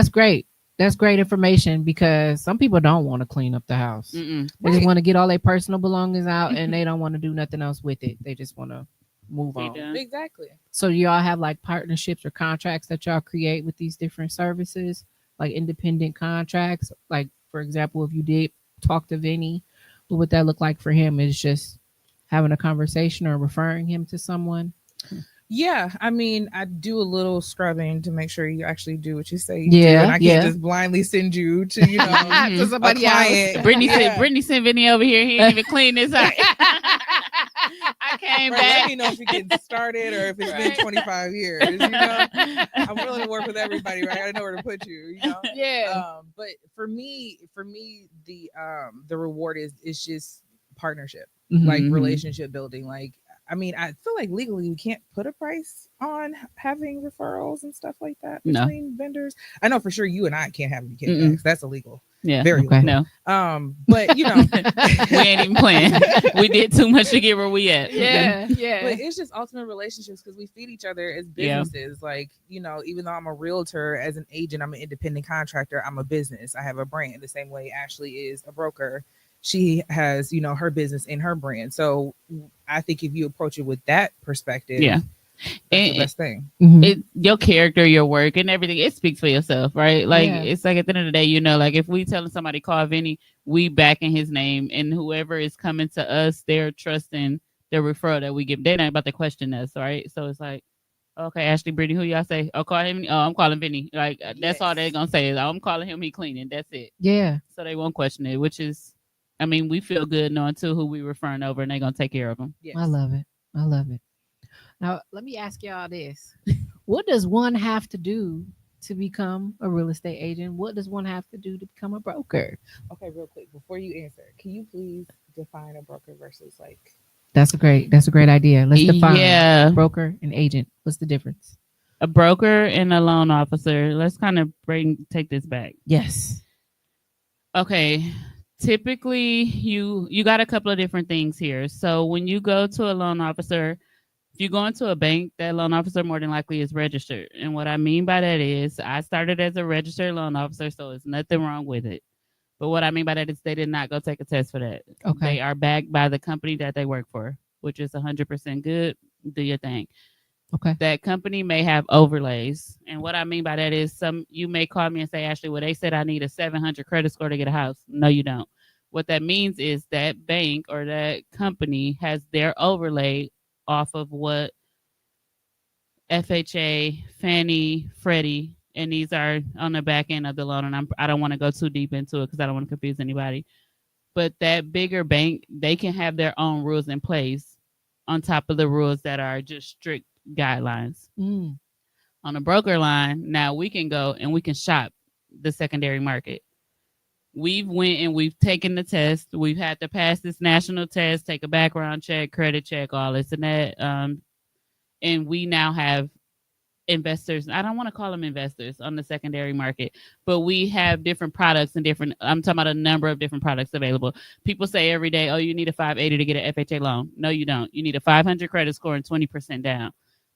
great. That's great information because some people don't want to clean up the house. They just want to get all their personal belongings out and they don't want to do nothing else with it. They just want to move on. Exactly. So y'all have like partnerships or contracts that y'all create with these different services, like independent contracts. Like for example, if you did talk to Vinny, what would that look like for him? Is just having a conversation or referring him to someone? Yeah, I do a little scrubbing to make sure you actually do what you say you do. And I can't just blindly send you to, to somebody else. Brittny sent Vinny over here. He didn't even clean this out. I came back. Let me know if you're getting started or if it's been 25 years. I'm willing to work with everybody, right? I know where to put you. Yeah. But for me, the reward is just partnership, like relationship building. Like, I feel like legally we can't put a price on having referrals and stuff like that between vendors. I know for sure you and I can't have any kickbacks. That's illegal. Yeah. Very okay. illegal. But we ain't even playing. We did too much to get where we at. Yeah. But it's just ultimate relationships because we feed each other as businesses. Yeah. Like, even though I'm a realtor, as an agent, I'm an independent contractor. I'm a business. I have a brand the same way Ashley is a broker. She has, her business in her brand. So I think if you approach it with that perspective, That's the best thing. It, your character, your work, and everything, it speaks for yourself, right? Like, it's like at the end of the day, like if we telling somebody call Vinny, we backing his name, and whoever is coming to us, they're trusting the referral that we give. They're not about to question us, right? So it's like, okay, Ashley, Brittny, who y'all say? Oh, call him. Oh, I'm calling Vinny. Like, that's all they're gonna say is, oh, I'm calling him. He cleaning. That's it. Yeah. So they won't question it, which is, I mean, we feel good knowing too who we referring over, and they're gonna take care of them. Yes. I love it. Now, let me ask y'all this. What does one have to do to become a real estate agent? What does one have to do to become a broker? Okay, real quick, before you answer, can you please define a broker versus like... That's a great idea. Let's define broker and agent. What's the difference? A broker and a loan officer. Let's kind of take this back. Yes. Okay. Typically, you got a couple of different things here. So when you go to a loan officer, if you go into a bank, that loan officer more than likely is registered. And what I mean by that is I started as a registered loan officer, so there's nothing wrong with it. But what I mean by that is they did not go take a test for that. Okay. They are backed by the company that they work for, which is 100% good. Do your thing. Okay. That company may have overlays. And what I mean by that is you may call me and say, Ashley, well, they said I need a 700 credit score to get a house. No, you don't. What that means is that bank or that company has their overlay off of what FHA, Fannie, Freddie, and these are on the back end of the loan. And I don't want to go too deep into it because I don't want to confuse anybody. But that bigger bank, they can have their own rules in place on top of the rules that are just strict guidelines. On the broker line, now we can go and we can shop the secondary market. We've went and we've taken the test. We've had to pass this national test, take a background check, credit check, all this and that. And we now have investors. I don't want to call them investors on the secondary market, but we have different products and I'm talking about a number of different products available. People say every day, oh, you need a 580 to get an FHA loan. No, you don't. You need a 500 credit score and 20% down.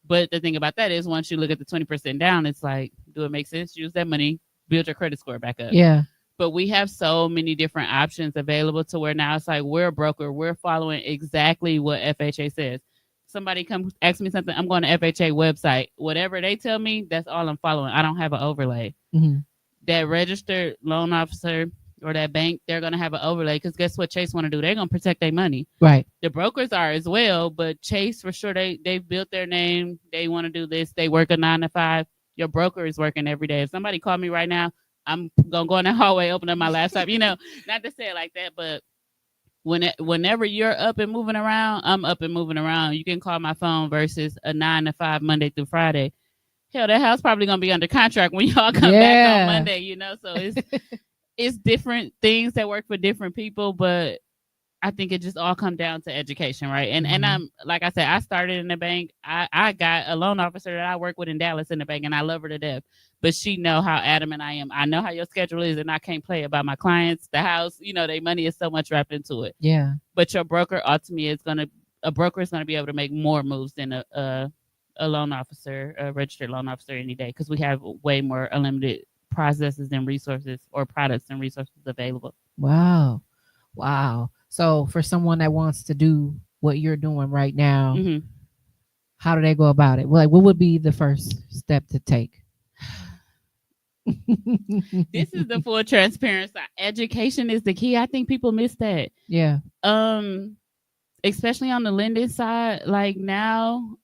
But the thing about that is once you look at the 20% down, it's like, do it make sense? Use that money, build your credit score back up. Yeah. But we have so many different options available to where now it's like we're a broker. We're following exactly what FHA says. Somebody come ask me something, I'm going to FHA website. Whatever they tell me, that's all I'm following. I don't have an overlay. That registered loan officer or that bank, they're going to have an overlay because guess what Chase want to do? They're going to protect their money. Right. The brokers are as well, but Chase for sure, they've built their name. They want to do this. They work a 9 to 5. Your broker is working every day. If somebody called me right now, I'm going to go in the hallway, open up my laptop, not to say it like that, but whenever you're up and moving around, I'm up and moving around. You can call my phone versus a 9 to 5 Monday through Friday. Hell, that house probably going to be under contract when y'all come back on Monday, so it's different things that work for different people, but I think it just all comes down to education, right? And I'm like I said, I started in the bank. I got a loan officer that I work with in Dallas in the bank, and I love her to death. But she know how adamant I am. I know how your schedule is, and I can't play about my clients, the house. Their money is so much wrapped into it. Yeah. But your broker, ultimately, a broker is gonna be able to make more moves than a loan officer, a registered loan officer any day, because we have way more unlimited processes and resources or products and resources available. Wow. So for someone that wants to do what you're doing right now, how do they go about it? Like, what would be the first step to take? This is the full transparency. Education is the key. I think people miss that. Yeah. Especially on the lending side, like now,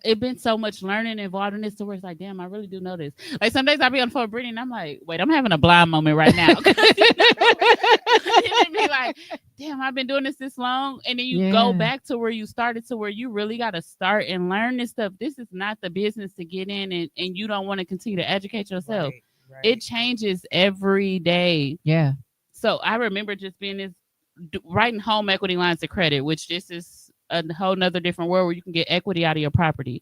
it's been so much learning involved in this to where it's like, damn, I really do know this. Like some days I'll be on the phone with Brittny and I'm like, wait, I'm having a blind moment right now. It be like, damn, I've been doing this long. And then you go back to where you started, to where you really got to start and learn this stuff. This is not the business to get in and you don't want to continue to educate yourself. Right. It changes every day. Yeah. So I remember just being writing home equity lines of credit, which this is a whole nother different world where you can get equity out of your property.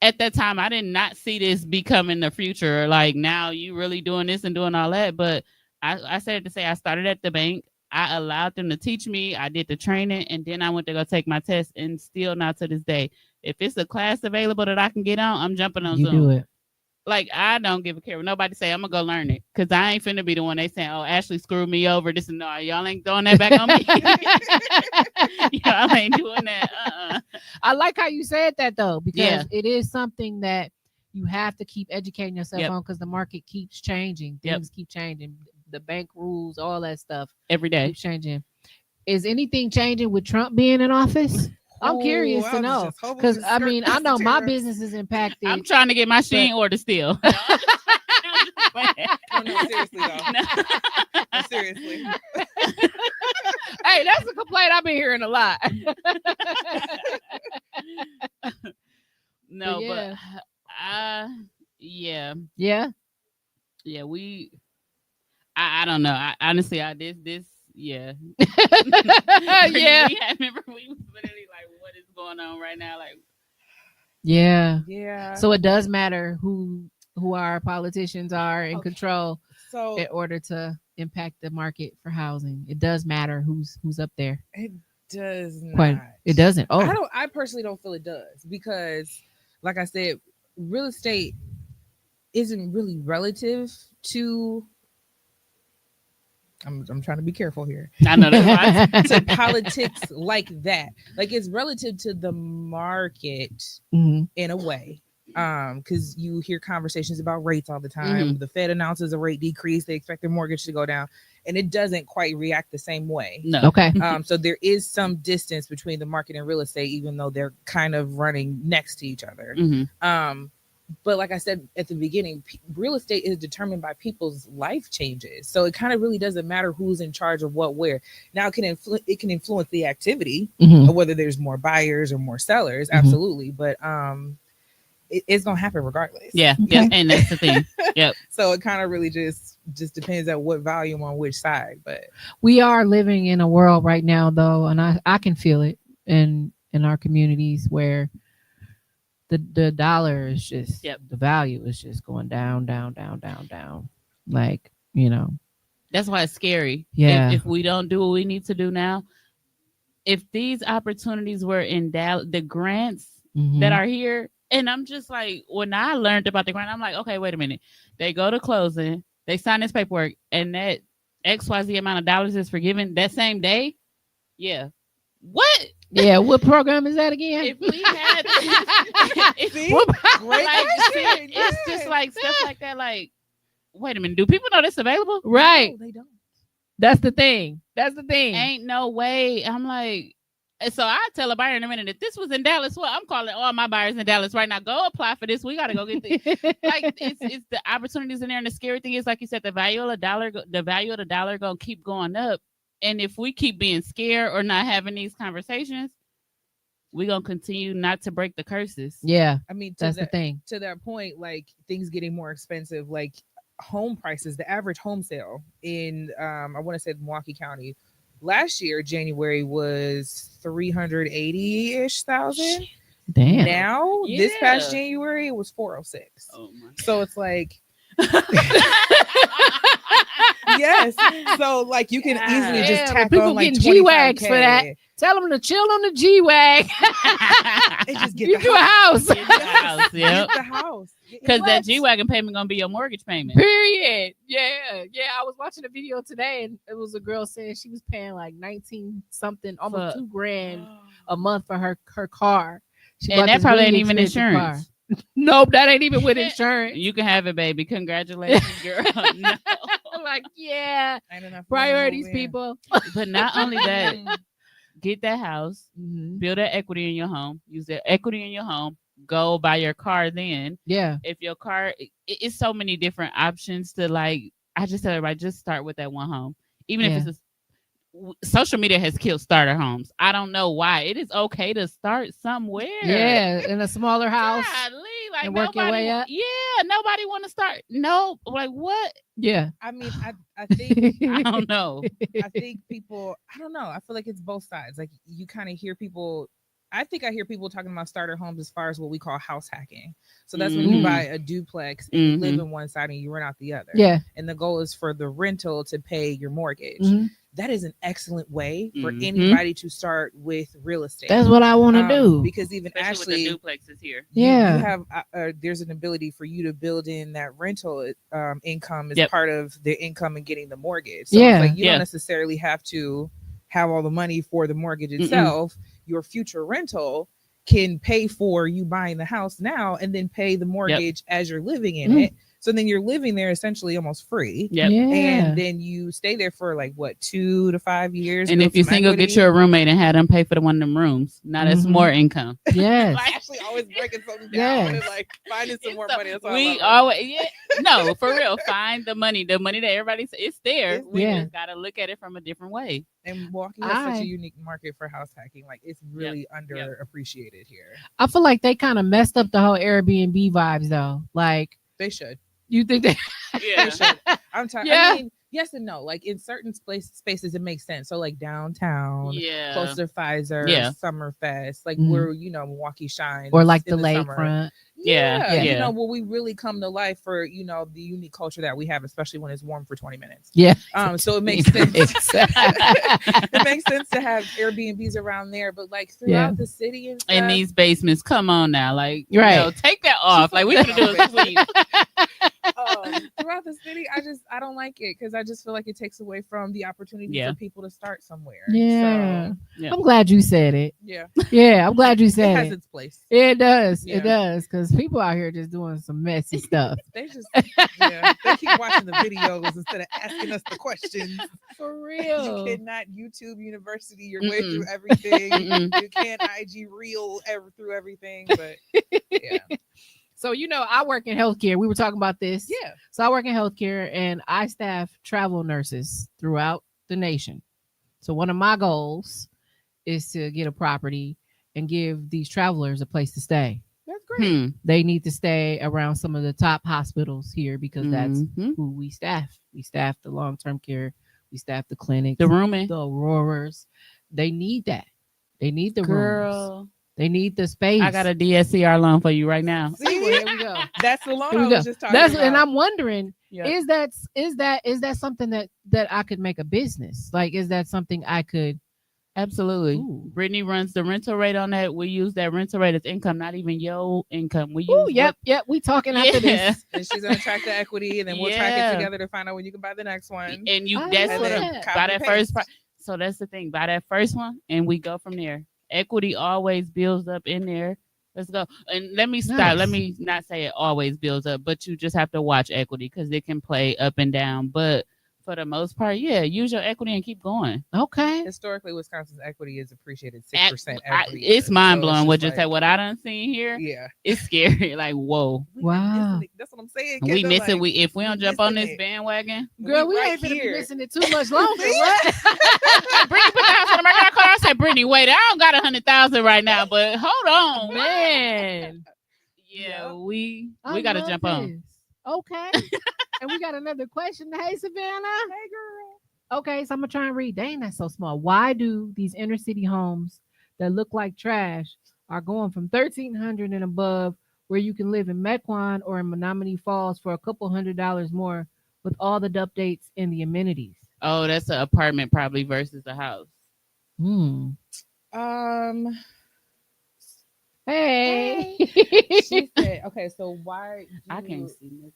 At that time, I did not see this becoming the future. Like now you really doing this and doing all that. But I said to say, I started at the bank. I allowed them to teach me. I did the training and then I went to go take my test, and still now to this day, if it's a class available that I can get on, I'm jumping on Zoom. Do it. Like, I don't give a care what nobody say. I'm gonna go learn it, because I ain't finna be the one they saying, oh, Ashley screwed me over. This and no, y'all ain't throwing that back on me. I ain't doing that. I like how you said that though, because Yeah. it is something that you have to keep educating yourself Yep. on, because the market keeps changing. Yep. Things keep changing. The bank rules, all that stuff Every day. keeps changing. Is anything changing with Trump being in office? I'm curious to know, because I mean, I know my business is impacted. I'm trying to get my Shein order still. No, seriously though. No, seriously. Hey, that's a complaint I've been hearing a lot. No, But but yeah. I don't know. I honestly, this yeah. Yeah. I remember we was literally like, what is going on right now? Like, Yeah. So it does matter who our politicians are in control So in order to impact the market for housing. It does matter who's up there. it does not. Quite. It doesn't. Oh, I personally don't feel it does, because, like I said, real estate isn't really relative to. I'm trying to be careful here. I know that's right. To politics like that. Like, it's relative to the market Mhm. in a way. Because you hear conversations about rates all the time. The Fed announces a rate decrease, they expect their mortgage to go down, and it doesn't quite react the same way. No. Okay. So there is some distance between the market and real estate, even though they're kind of running next to each other. Mhm. But like I said at the beginning, real estate is determined by people's life changes. So it kind of really doesn't matter who's in charge of what, where. Now it can influence the activity, Mhm. of whether there's more buyers or more sellers. Mhm. Absolutely. But it's gonna happen regardless. Yeah. Okay. Yeah. And that's the thing. Yep. So it kind of really just depends on what volume on which side. But We are living in a world right now, though, and I can feel it in our communities where the dollar is just the value is just going down. Like, That's why it's scary. Yeah. If we don't do what we need to do now, if these opportunities were in Dallas, the grants that are here, and I'm just like, when I learned about the grant, I'm like, okay, wait a minute. They go to closing, they sign this paperwork, and that XYZ amount of dollars is forgiven that same day. Yeah. What? Yeah, what program is that again? If we had, great question. it's just like stuff like that. Like, wait a minute, do people know this available? Right. No, they don't. That's the thing. Ain't no way. I'm like, so I tell a buyer in a minute, if this was in Dallas, well, I'm calling all my buyers in Dallas right now. Go apply for this. We got to go get this. Like, it's the opportunities in there, and the scary thing is, like you said, the value of the dollar gonna keep going up. And if we keep being scared or not having these conversations, we're going to continue not to break the curses. Yeah. I mean, that's the thing. To that point, like, things getting more expensive, like home prices, the average home sale in, I want to say Milwaukee County, last year, January, was 380-ish thousand. Damn. Now, this past January, it was 406. Oh my. So it's like, yes. So like you can easily just tack people on like getting G-Wags for that. $25K. Tell them to chill on the G-Wag. And just get You the do a house. Get the house, yep. Get the house. Because that G-Wagon payment going to be your mortgage payment. Period. Yeah. I was watching a video today, and it was a girl saying she was paying like 19 something, almost $2,000 a month for her car. She And bought that this probably really ain't even expensive insurance. car. Nope, that ain't even with insurance. You can have it, baby. Congratulations, girl. No. Like, yeah, Ain't enough priorities, room over people. But not only that, here. get that house, Mhm. build that equity in your home, use that equity in your home, go buy your car then. Yeah. If your car, it's so many different options to like, I just tell everybody, just start with that one home. Even if it's social media has killed starter homes. I don't know why. It is okay to start somewhere. Yeah, in a smaller house. Golly, like and work your way up. Yeah, nobody want to start. No, like what? Yeah. I mean, I think I don't know. I think people, I don't know. I feel like it's both sides. Like you kind of hear people, I think I hear people talking about starter homes as far as what we call house hacking. So that's when you buy a duplex and you live in one side and you rent out the other. Yeah. And the goal is for the rental to pay your mortgage. Mhm. That is an excellent way for anybody to start with real estate. That's what I want to do. Because even Especially Ashley, with the duplexes here. you Yeah. have there's an ability for you to build in that rental income as part of the income and getting the mortgage. So Yeah. it's like you don't necessarily have to have all the money for the mortgage itself, your future rental can pay for you buying the house now and then pay the mortgage as you're living in it. So then you're living there essentially almost free. And then you stay there for like what, 2 to 5 years. And if you're single, get you a roommate and have them pay for the one of them rooms. Now that's more income. Yes. Like, actually always breaking something down and like finding some more money. That's we always no, for real. Find the money. The money that everybody says it's there. We just gotta look at it from a different way. And Milwaukee has such a unique market for house hacking. Like it's really underappreciated here. I feel like they kind of messed up the whole Airbnb vibes though. Like they should. You think they? They should. I'm tired. I mean, yes and no. Like in certain spaces, it makes sense. So like downtown, close to Pfizer, Summerfest, like where Milwaukee shines, or like the lakefront. You know, where we really come to life for the unique culture that we have, especially when it's warm for 20 minutes. So it makes sense. It makes sense to have Airbnbs around there, but like throughout the city and stuff, in these basements, come on now, like take that off. Like we should do a sleep. Throughout the city, I don't like it because I just feel like it takes away from the opportunity for people to start somewhere. I'm glad you said it. I'm glad you said it. It has its place. It does. It does, because people out here just doing some messy stuff. They just they keep watching the videos instead of asking us the questions. For real. You cannot YouTube University your way through everything. You can't IG Reel through everything, but So, I work in healthcare. We were talking about this. So I work in healthcare and I staff travel nurses throughout the nation. So one of my goals is to get a property and give these travelers a place to stay. That's great. They need to stay around some of the top hospitals here because that's who we staff. We staff the long-term care. We staff the clinics, the rooming, the Auroras. They need that. They need the rooms. They need the space. I got a DSCR loan for you right now. See, well, here we go. That's the loan I was just talking about. And I'm wondering, is that something that I could make a business? Like, is that something I could? Absolutely. Brittny runs the rental rate on that. We use that rental rate as income, not even your income. We use yep. We talking after this. And she's gonna track the equity, and then we'll track it together to find out when you can buy the next one. And that's what buy that first. So that's the thing. Buy that first one, and we go from there. Equity always builds up in there. Let's go. And let me stop. Nice. Let me not say it always builds up, but you just have to watch equity because it can play up and down. But for the most part, use your equity and keep going. Okay. Historically, Wisconsin's equity is appreciated 6% every year. It's mind blowing. What I done seen here. Yeah, it's scary. Like whoa. Wow. That's what I'm saying. We miss it. If we don't jump on this bandwagon, girl, we ain't gonna be missing it too much longer. What? Brittny put the house on the market. I said, Brittny, wait, I don't got 100,000 right now, but hold on, man. We gotta jump on. Okay. And we got another question. Hey, Savannah. Hey, girl. Okay, so I'm going to try and read. Dang, that's so small. Why do these inner city homes that look like trash are going from $1,300 and above where you can live in Mequon or in Menominee Falls for a couple $100 more with all the updates and the amenities? Oh, that's an apartment probably versus a house. Hey. She said, okay, so why I can't see nothing.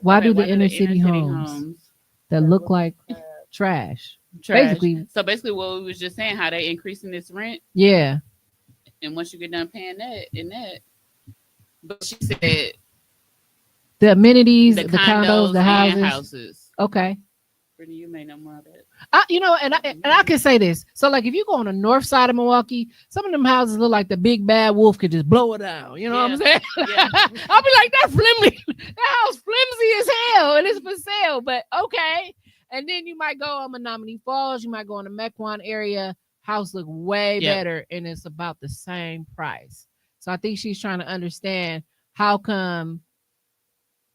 Why do the inner city homes that look like trash? Basically, what we was just saying, how they increasing this rent. Yeah. And once you get done paying that, but she said the amenities, the condos, the houses. Okay. Brittny, you may know more of it. I can say this. So, like, if you go on the north side of Milwaukee, some of them houses look like the big bad wolf could just blow it down. You know what I'm saying? Yeah. I'll be like, that house flimsy as hell, and it's for sale. But okay. And then you might go on Menominee Falls. You might go in the Mequon area. House look way better, and it's about the same price. So I think she's trying to understand how come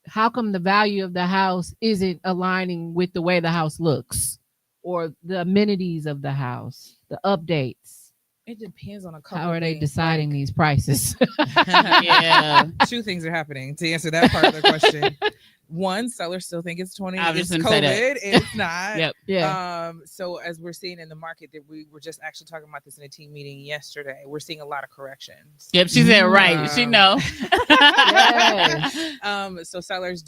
the value of the house isn't aligning with the way the house looks or the amenities of the house, the updates. It depends on a couple. How are they deciding these prices? Two things are happening to answer that part of the question. One, sellers still think it's COVID. It's not. So as we're seeing in the market, that we were just actually talking about this in a team meeting yesterday, we're seeing a lot of corrections. Yep, she said right. She know. So sellers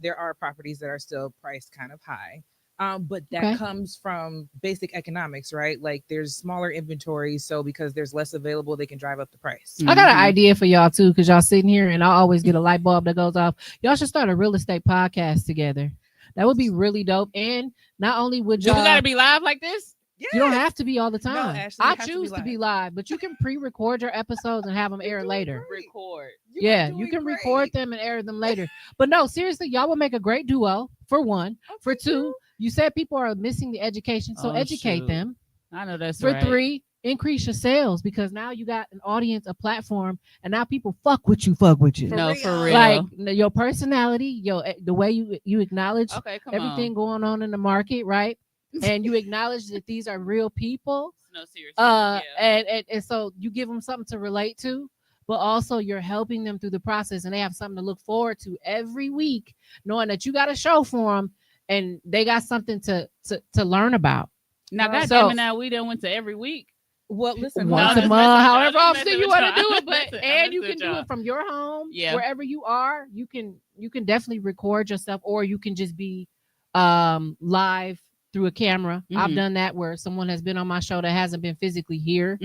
there are properties that are still priced kind of high. But that comes from basic economics, right? Like there's smaller inventory, so because there's less available, they can drive up the price. I got an idea for y'all too, because y'all sitting here and I always get a light bulb that goes off. Y'all should start a real estate podcast together. That would be really dope. And not only would y'all, we gotta be live like this? Yes. You don't have to be all the time. No, Ashley, I choose to be live, but you can pre-record your episodes and have them air later. Record. You can record them and air them later. But no, seriously, y'all would make a great duo. For one, for two, you said people are missing the education, so educate them. I know that's for right. For three, increase your sales because now you got an audience, a platform, and now people fuck with you. For real. Like your personality, the way you acknowledge everything going on in the market, right? And you acknowledge that these are real people. No, seriously. And so you give them something to relate to, but also you're helping them through the process, and they have something to look forward to every week, knowing that you got a show for them and they got something to learn about. Now, goddamn it, now we done went to every week. Well, listen, once a month, however often you want to do it, but and you can do it from your home, wherever you are. You can definitely record yourself, or you can just be live through a camera. I've done that where someone has been on my show that hasn't been physically here.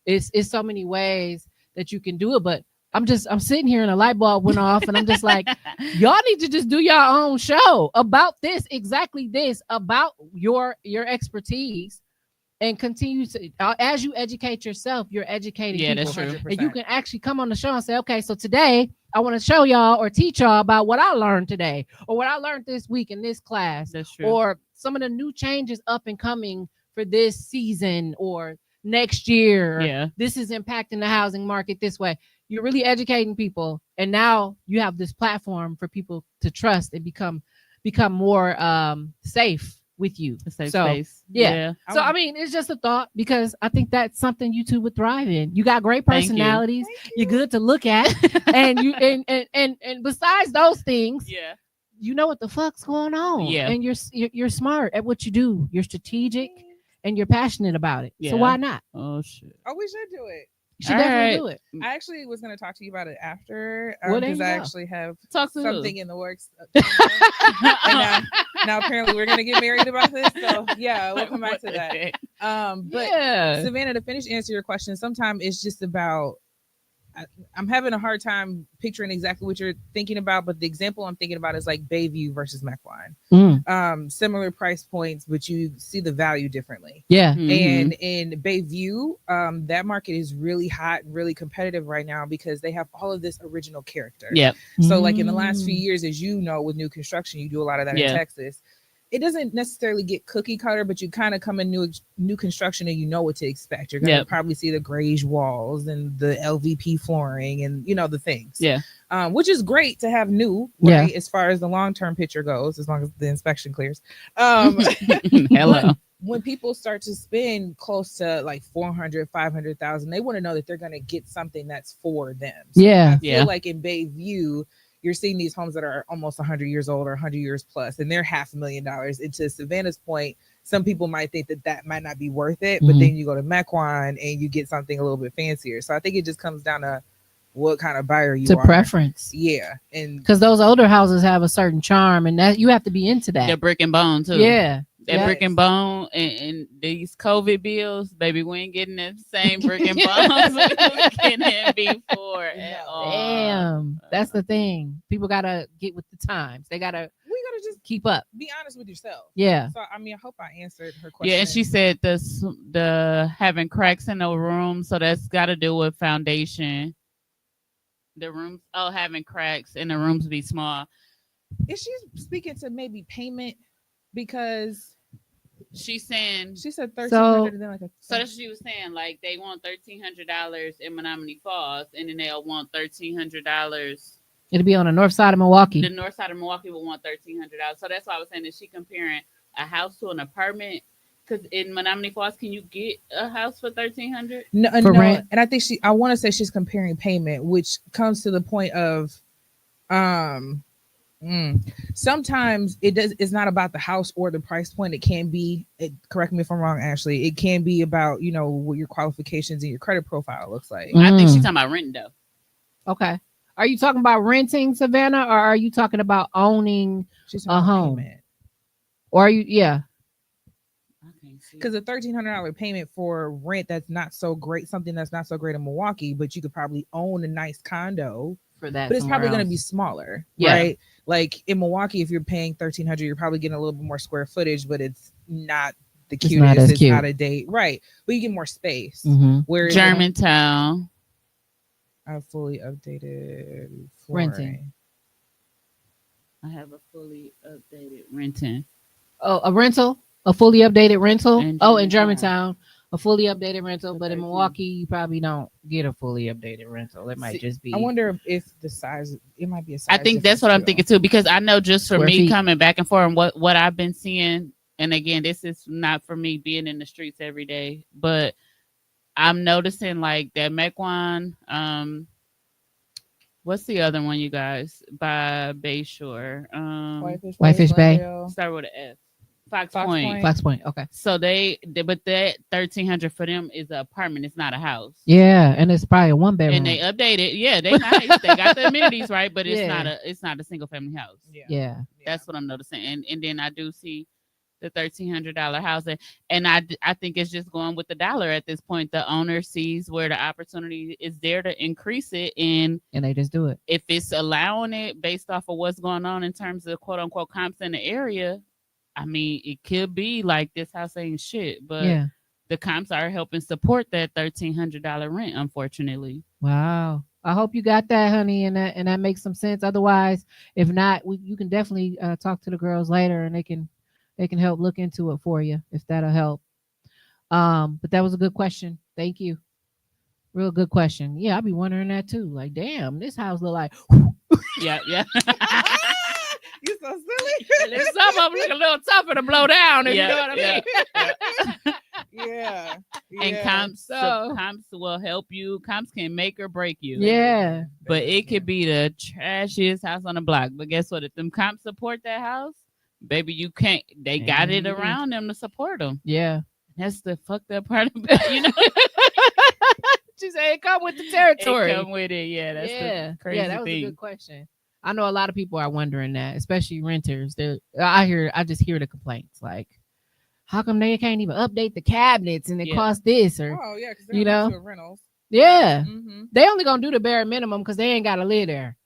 It's so many ways that you can do it, but I'm sitting here and a light bulb went off and I'm just like, y'all need to just do your own show about this, exactly this, about your expertise, and continue to, as you educate yourself, you're educating people. That's true. 100%. And you can actually come on the show and say, okay, so today I want to show y'all or teach y'all about what I learned today or what I learned this week in this class. That's true. Or some of the new changes up and coming for this season or next year. Yeah. This is impacting the housing market this way. You're really educating people. And now you have this platform for people to trust and become more safe with you. A safe so, space. Yeah. So, I mean, it's just a thought because I think that's something you two would thrive in. You got great personalities. You're good to look at. And you and besides those things, you know what the fuck's going on. Yeah. And you're smart at what you do. You're strategic and you're passionate about it. Yeah. So why not? Oh shit. Oh, we should do it. You should definitely do it. I actually was going to talk to you about it after Because I actually have something in the works. And now apparently we're going to get married about this. So yeah, we'll come back to that. But Savannah, to finish answer your question, sometimes it's just about, I'm having a hard time picturing exactly what you're thinking about, but the example I'm thinking about is like Bayview versus Mequon. Similar price points, but you see the value differently. Yeah. And in Bayview, that market is really hot and really competitive right now because they have all of this original character. Yeah. So like in the last few years, as you know, with new construction, you do a lot of that in Texas. It doesn't necessarily get cookie cutter, but you kind of come in new construction and you know what to expect. You're going to probably see the grayish walls and the LVP flooring and, the things. Yeah. Which is great to have new, right? As far as the long-term picture goes, as long as the inspection clears. Hello. When people start to spend close to like 400, 500,000, they want to know that they're going to get something that's for them. So I feel like in Bayview, you're seeing these homes that are almost 100 years old or 100 years plus, and they're $500,000. And to Savannah's point, some people might think that might not be worth it, but then you go to Mequon and you get something a little bit fancier. So I think it just comes down to what kind of buyer you are. To preference. Yeah. And because those older houses have a certain charm, and that you have to be into that. They're brick and bone too. Yeah. That brick and bone and these COVID bills, baby, we ain't getting the same brick and bones we was getting before at all. Damn, that's the thing. People gotta get with the times. We gotta just keep up. Be honest with yourself. Yeah. So I mean, I hope I answered her question. Yeah, and she said the having cracks in the room, so that's got to do with foundation. The rooms having cracks and the rooms be small. Is she speaking to maybe payment because? She said $1,300. So that's what she was saying. Like they want $1,300 in Menominee Falls, and then they'll want $1,300. It'll be on the north side of Milwaukee. The north side of Milwaukee will want $1,300. So that's why I was saying, is she comparing a house to an apartment? Because in Menominee Falls, can you get a house for $1,300? No, rent? And I think I want to say she's comparing payment, which comes to the point of, sometimes it's not about the house or the price point. It can be, correct me if I'm wrong, Ashley, it can be about, what your qualifications and your credit profile looks like. I think she's talking about renting though. Okay. Are you talking about renting, Savannah, or are you talking about owning a home? Or are you? Yeah. Because a $1,300 payment for rent that's not so great, something that's not so great in Milwaukee, but you could probably own a nice condo for that, but it's probably going to be smaller, right? Like in Milwaukee, if you're paying $1,300, you're probably getting a little bit more square footage, but it's not the cutest. It's not a date, right? But you get more space. Whereas Germantown, a fully updated renting. I have a fully updated renting. Oh, a rental. A fully updated rental. In Germantown, a fully updated rental. But in Milwaukee, you probably don't get a fully updated rental. It might just be. I wonder if the size. It might be a size. I think that's what I'm thinking too, because I know just for me coming back and forth and what I've been seeing, and again, this is not for me being in the streets every day, but I'm noticing like that Mequon. What's the other one, you guys? By Bayshore. Whitefish Bay. Start with an F. Fox Point. Okay. So but that $1,300 for them is an apartment. It's not a house. Yeah, and it's probably a 1-bedroom. And they updated. Yeah, they nice. They got the amenities right, but it's not a single family house. Yeah. That's what I'm noticing. And then I do see the $1,300 housing, and I think it's just going with the dollar at this point. The owner sees where the opportunity is there to increase it, and they just do it. If it's allowing it based off of what's going on in terms of quote unquote comps in the area. I mean, it could be like this house ain't shit, but the comps are helping support that $1,300 rent, unfortunately. Wow. I hope you got that, honey, and that makes some sense. Otherwise, if not, you can definitely talk to the girls later, and they can help look into it for you if that'll help. But that was a good question. Thank you. Real good question. Yeah, I'll be wondering that too. Like, damn, this house look like. Yeah. You're so silly. And then some of them look a little tougher to blow down, if you know what I mean. Yeah. And comps will help you. Comps can make or break you. Yeah. But it could be the trashiest house on the block. But guess what? If them comps support that house, baby, you can't. They got it around them to support them. Yeah. That's the fucked up part of it, you know. She said it come with the territory. It come with it, yeah. That's the crazy that was thing. A good question. I know a lot of people are wondering that, especially renters. I just hear the complaints like, how come they can't even update the cabinets and it costs this or because they're rentals. Yeah, they only gonna do the bare minimum because they ain't gotta live there.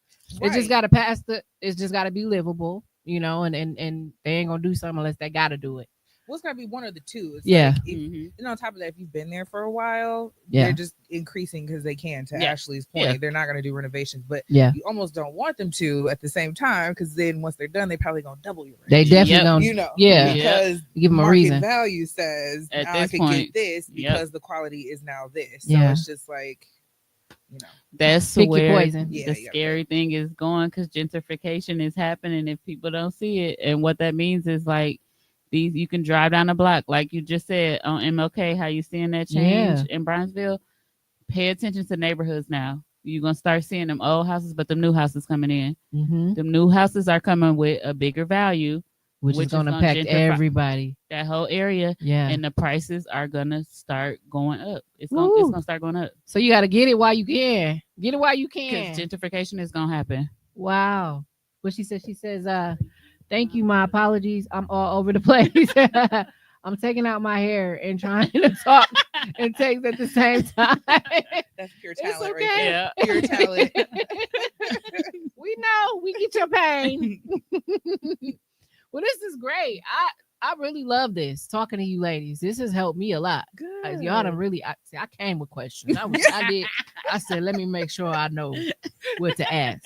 Right. It just gotta pass it's just gotta be livable, and they ain't gonna do something unless they gotta do it. Well, it's gotta be one of the two. It's like and on top of that, if you've been there for a while, they're just increasing because they can. To Ashley's point, they're not gonna do renovations, but you almost don't want them to at the same time because then once they're done, they probably gonna double your rent. They definitely don't. Because give them a reason. Value says at I could get this because the quality is now this. So it's just like. That's where the scary thing is going because gentrification is happening if people don't see it. And what that means is like you can drive down the block, like you just said on MLK, how you seeing that change in Brownsville. Pay attention to neighborhoods now. You're going to start seeing them old houses, but them new houses coming in. Them new houses are coming with a bigger value. Which is going to impact everybody. That whole area. Yeah. And the prices are going to start going up. It's going to start going up. So you got to get it while you can. Get it while you can. Because gentrification is going to happen. Wow. What she says, thank you. My apologies. I'm all over the place. I'm taking out my hair and trying to talk and text at the same time. That's pure talent right there. Yeah. Pure talent. We know. We get your pain. Well, this is great. I really love this, talking to you ladies. This has helped me a lot. Good. Y'all done really, I came with questions. I said, let me make sure I know what to ask.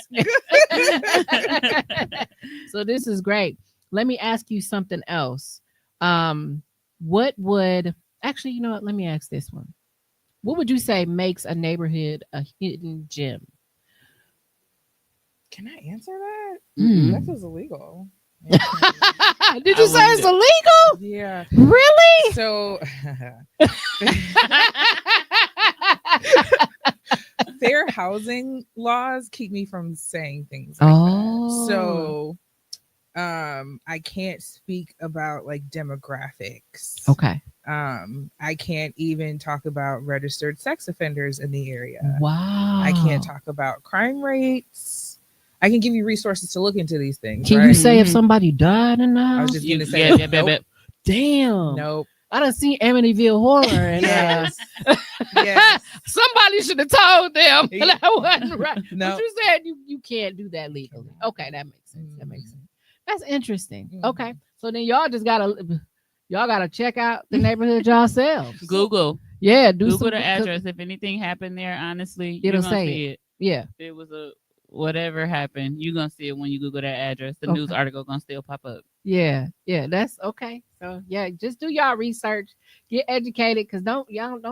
So this is great. Let me ask you something else. What would, actually, you know what? Let me ask this one. What would you say makes a neighborhood a hidden gem? Can I answer that? That feels illegal. Did you say it's illegal? Yeah. Really? So fair housing laws keep me from saying things like that. So I can't speak about like demographics. Okay. I can't even talk about registered sex offenders in the area. Wow. I can't talk about crime rates. I can give you resources to look into these things. Can right? you say if somebody died in the house? I was just gonna say, nope. Damn. Nope. I done seen Amityville Horror, and Yes. Yes. somebody should have told them that wasn't right. No. But you said you can't do that legally. Okay, that makes sense. That makes sense. That's interesting. Okay, so then y'all gotta check out the neighborhood yourselves. Google. Yeah, Google the address. If anything happened there, honestly, you're gonna see it. Yeah. If it was whatever happened, you're gonna see it when you Google that address. The news article gonna still pop up. Yeah, that's okay. So yeah, just do y'all research, get educated, because don't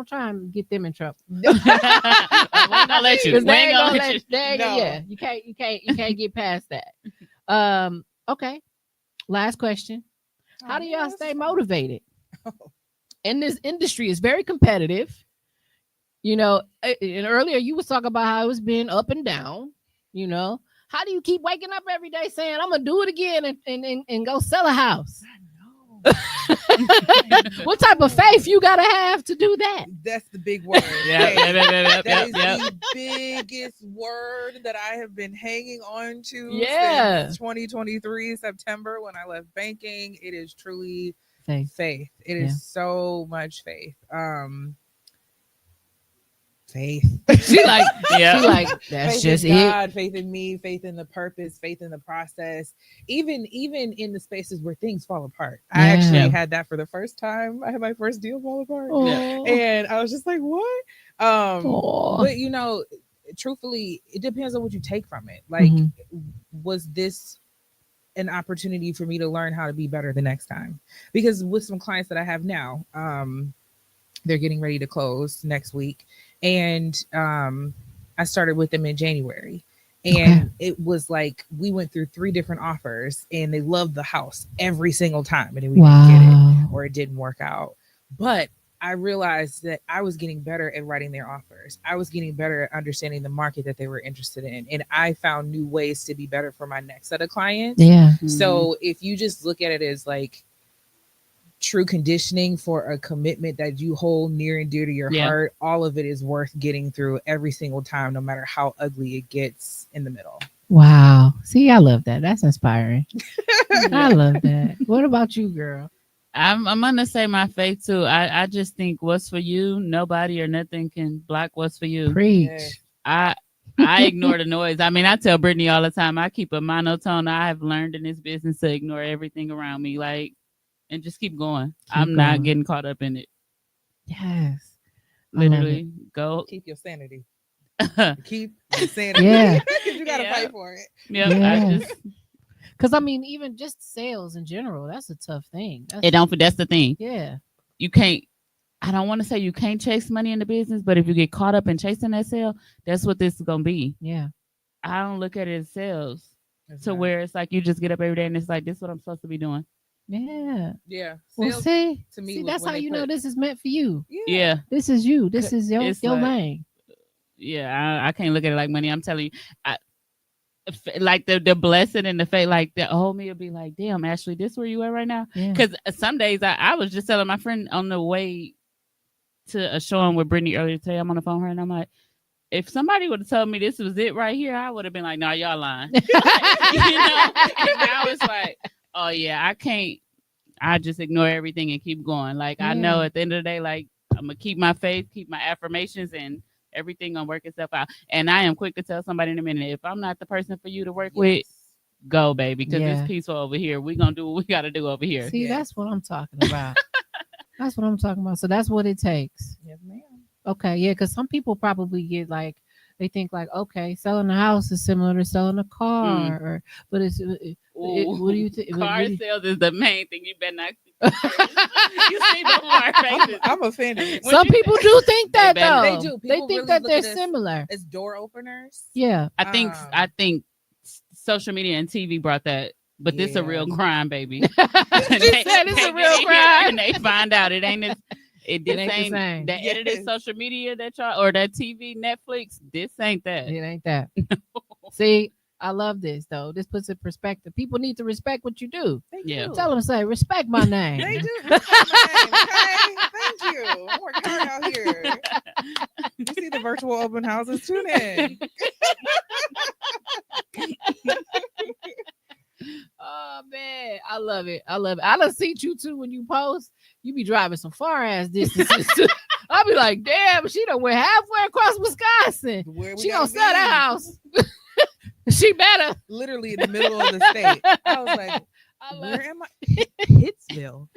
try and get them in trouble. We ain't gonna let you. Yeah, you can't get past that. Okay. Last question. How do y'all stay motivated? And this industry is very competitive. You know, and earlier you was talking about how it was been up and down. You know, how do you keep waking up every day saying, I'm gonna do it again and go sell a house? I know. What type of faith you gotta have to do that? That's the big word. That is the biggest word that I have been hanging on to since 2023 September when I left banking. It is truly faith. It is so much faith. Faith. She like that's faith just in it. God, faith in me, faith in the purpose, faith in the process. Even in the spaces where things fall apart. I actually had that for the first time. I had my first deal fall apart, and I was just like, "What?" But you know, truthfully, it depends on what you take from it. Like, was this an opportunity for me to learn how to be better the next time? Because with some clients that I have now, they're getting ready to close next week. And I started with them in January. And it was like we went through 3 different offers and they loved the house every single time. And then we didn't get it or it didn't work out. But I realized that I was getting better at writing their offers. I was getting better at understanding the market that they were interested in. And I found new ways to be better for my next set of clients. Yeah. So if you just look at it as like true conditioning for a commitment that you hold near and dear to your heart, all of it is worth getting through every single time, no matter how ugly it gets in the middle. Wow. See, I love that. That's inspiring. I love that. What about you, girl? I'm gonna say my faith too. I just think what's for you, nobody or nothing can block what's for you. Preach. I ignore the noise. I mean, I tell Brittny all the time, I keep a monotone. I have learned in this business to ignore everything around me, and just keep going. I'm not getting caught up in it. Yes. Literally, go. Keep your sanity. Keep your sanity. Yeah. You gotta fight for it. Yeah. Because I mean, even just sales in general, that's a tough thing. That's the thing. Yeah. You can't. I don't want to say you can't chase money in the business, but if you get caught up in chasing that sale, that's what this is gonna be. Yeah. I don't look at it as sales where it's like you just get up every day and it's like this is what I'm supposed to be doing. Yeah. Yeah. Well, see, to me, that's how you know this is meant for you. Yeah. This is you. This is your lane. Yeah. I can't look at it like money. I'm telling you, like the blessing and the faith, like the whole me will be like, damn, Ashley, this where you at right now? Because some days I was just telling my friend on the way to a showing with Brittny earlier today, I'm on the phone with her and I'm like, if somebody would have told me this was it right here, I would have been like, no, y'all lying. And I was like, oh yeah, I can't. I just ignore everything and keep going. Like I know at the end of the day, like I'm gonna keep my faith, keep my affirmations, and everything gonna work itself out. And I am quick to tell somebody in a minute, if I'm not the person for you to work with, go, baby, because it's peaceful over here. We gonna do what we gotta do over here. See, that's what I'm talking about. That's what I'm talking about. So that's what it takes. Yes, ma'am. Okay, yeah, because some people probably get like, they think like, okay, selling a house is similar to selling a car, but it's. What do you think? Car sales is the main thing. You better not. You see before our faces. I'm offended. Some people do think that though. They do. They think really that they're similar. As door openers. Yeah. I think social media and TV brought that, but this a real crime, baby. She said it's a real crime, and they find out it ain't. It ain't the same. That edited social media that y'all or that TV Netflix. This ain't that. It ain't that. See. I love this though. This puts in perspective. People need to respect what you do. Tell them, say, respect my name. They do. Respect my name, okay? Thank you. I'm working hard out here. You see the virtual open houses. Tune in. Oh man, I love it. I love it. I done see you too when you post. You be driving some far ass distances too. I'll be like, damn, she done went halfway across Wisconsin. She gonna sell that house. She better. Literally in the middle of the state. I was like, where am I? Pittsville.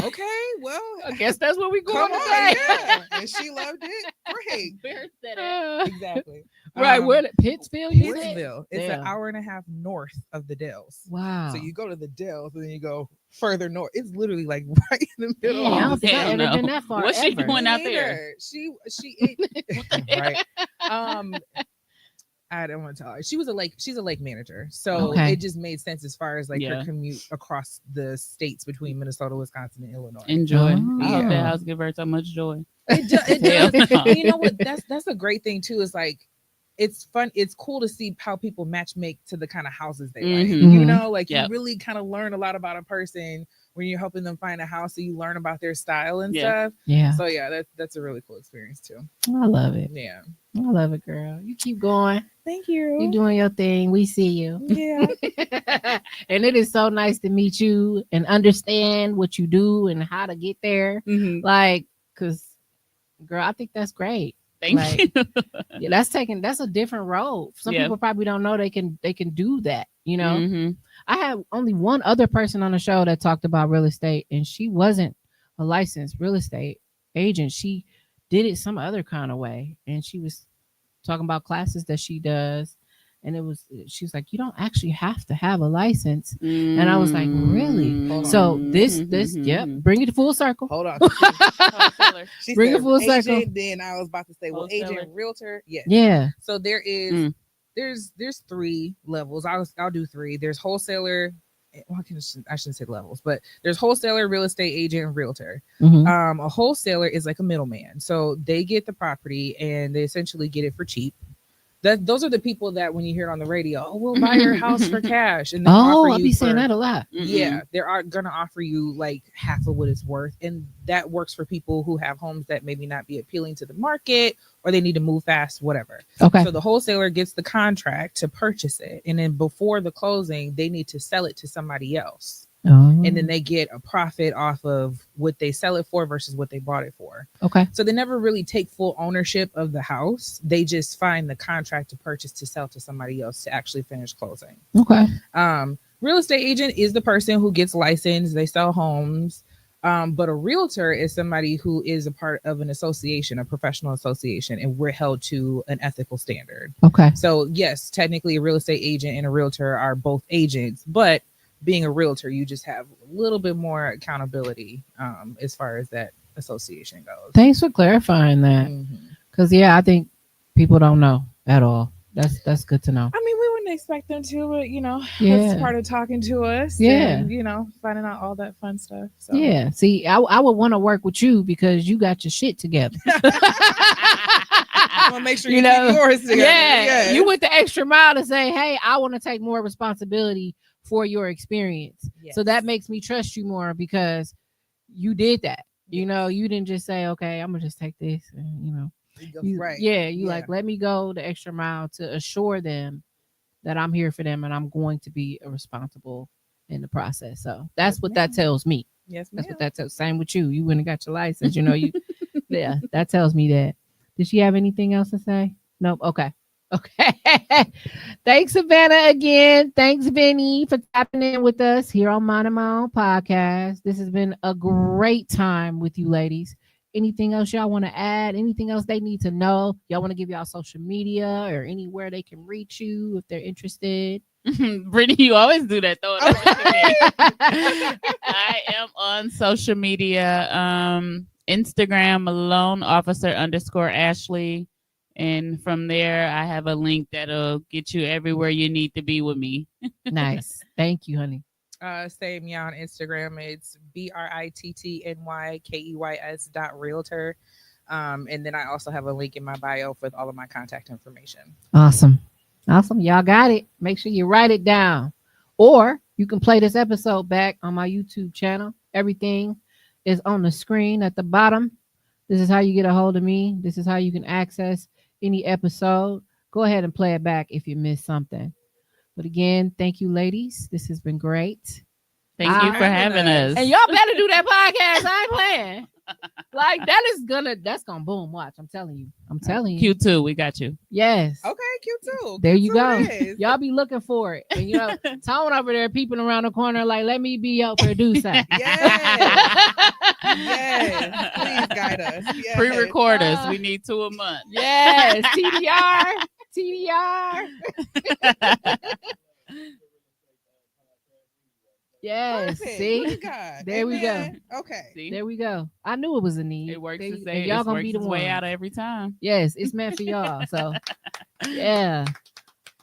Okay, well, I guess that's where we going come today. on, yeah. And she loved it. Great. Exactly. Right, where Pittsville? You said? Pittsville. It's Damn. an hour and a half north of the Dells. Wow. So you go to the Dells and then you go further north. It's literally like right in the middle. Yeah, I don't of the think I've state. ever been that far. What's she ever. doing out Me there? neither. She right. I don't want to tell her. She's a lake manager. So it just made sense as far as like her commute across the states between Minnesota, Wisconsin, and Illinois. Enjoy. Oh. I hope that house give her so much joy. It does. You know what? That's a great thing too. Is like it's fun. It's cool to see how people match make to the kind of houses they like. You know, like you really kind of learn a lot about a person when you're helping them find a house. So you learn about their style and stuff. Yeah. So yeah, that's a really cool experience too. I love it. Yeah. I love it, girl. You keep going. Thank you. You're doing your thing. We see you. Yeah. And it is so nice to meet you and understand what you do and how to get there. Like, cause girl, I think that's great. Thank you. Yeah, that's a different road. Some people probably don't know they can do that, you know. I had only one other person on the show that talked about real estate, and she wasn't a licensed real estate agent. She did it some other kind of way, and she was talking about classes that she does, and she was like, you don't actually have to have a license. And I was like, really? So this bring it full circle. Hold on. She Bring said it full agent, circle. then I was about to say, well, agent, realtor. Yeah. So there is there's 3 levels. I'll do 3. There's wholesaler. Well, I shouldn't say levels, but there's wholesaler, real estate agent, and realtor. A wholesaler is like a middleman. So they get the property and they essentially get it for cheap. Those are the people that when you hear it on the radio, we'll buy your house for cash. And I'll be saying that a lot. Yeah, they are going to offer you like half of what it's worth. And that works for people who have homes that maybe not be appealing to the market or they need to move fast, whatever. Okay. So the wholesaler gets the contract to purchase it. And then before the closing, they need to sell it to somebody else. And then they get a profit off of what they sell it for versus what they bought it for. Okay. So they never really take full ownership of the house. They just find the contract to purchase to sell to somebody else to actually finish closing. Okay. Real estate agent is the person who gets licensed. They sell homes. But a realtor is somebody who is a part of an association, a professional association, and we're held to an ethical standard. Okay. So yes, technically a real estate agent and a realtor are both agents, but being a realtor, you just have a little bit more accountability as far as that association goes. Thanks for clarifying that. Because I think people don't know at all. That's good to know. I mean, we wouldn't expect them to, but that's part of talking to us. And, finding out all that fun stuff. So. Yeah. See, I would want to work with you because you got your shit together. I want to make sure you know yours together. Yeah. You went the extra mile to say, hey, I want to take more responsibility for your experience. So that makes me trust you more because you did that. You didn't just say, okay, I'm gonna just take this and like, let me go the extra mile to assure them that I'm here for them and I'm going to be responsible in the process. So that's what that tells me. Yes, that's what that tells. Same with you. You went and got your license, yeah, that tells me that. Did she have anything else to say? Nope. Okay. Thanks, Savannah, again. Thanks, Vinny, for tapping in with us here on Minding My Own Podcast. This has been a great time with you ladies. Anything else y'all want to add? Anything else they need to know? Y'all want to give y'all social media or anywhere they can reach you if they're interested? Brittny, you always do that though. I am on social media. Instagram, loan officer _Ashley. And from there, I have a link that'll get you everywhere you need to be with me. Nice. Thank you, honey. Same on Instagram. It's BRITTNYKEYS.realtor. And then I also have a link in my bio with all of my contact information. Awesome. Y'all got it. Make sure you write it down. Or you can play this episode back on my YouTube channel. Everything is on the screen at the bottom. This is how you get a hold of me. This is how you can access any episode. Go ahead and play it back if you missed something. But again, thank you, ladies. This has been great. Thank you for having us. And y'all better do that podcast. I ain't playing. Like that's gonna boom. Watch. I'm telling you. Q2, we got you. Yes. Okay, Q2. There you go. Is. Y'all be looking for it. And Tone over there peeping around the corner like, let me be your producer. Yes. Yes. Please guide us. Yes. Pre-record us. We need 2 a month. Yes. TDR. Yes. Perfect. See? God. There we go. Okay. See? There we go. I knew it was a need. It works Y'all its gonna be the way one. out every time. Yes, it's meant for y'all. So yeah.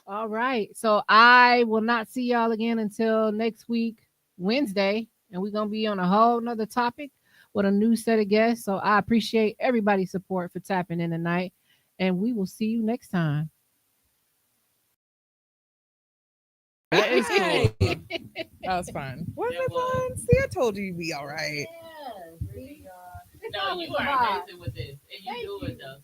All right. So I will not see y'all again until next week, Wednesday. And we're gonna be on a whole nother topic with a new set of guests. So I appreciate everybody's support for tapping in tonight. And we will see you next time. That is cool. That was fun. Wasn't it fun? See, I told you you'd be all right. No, you are amazing with this. And you do it though.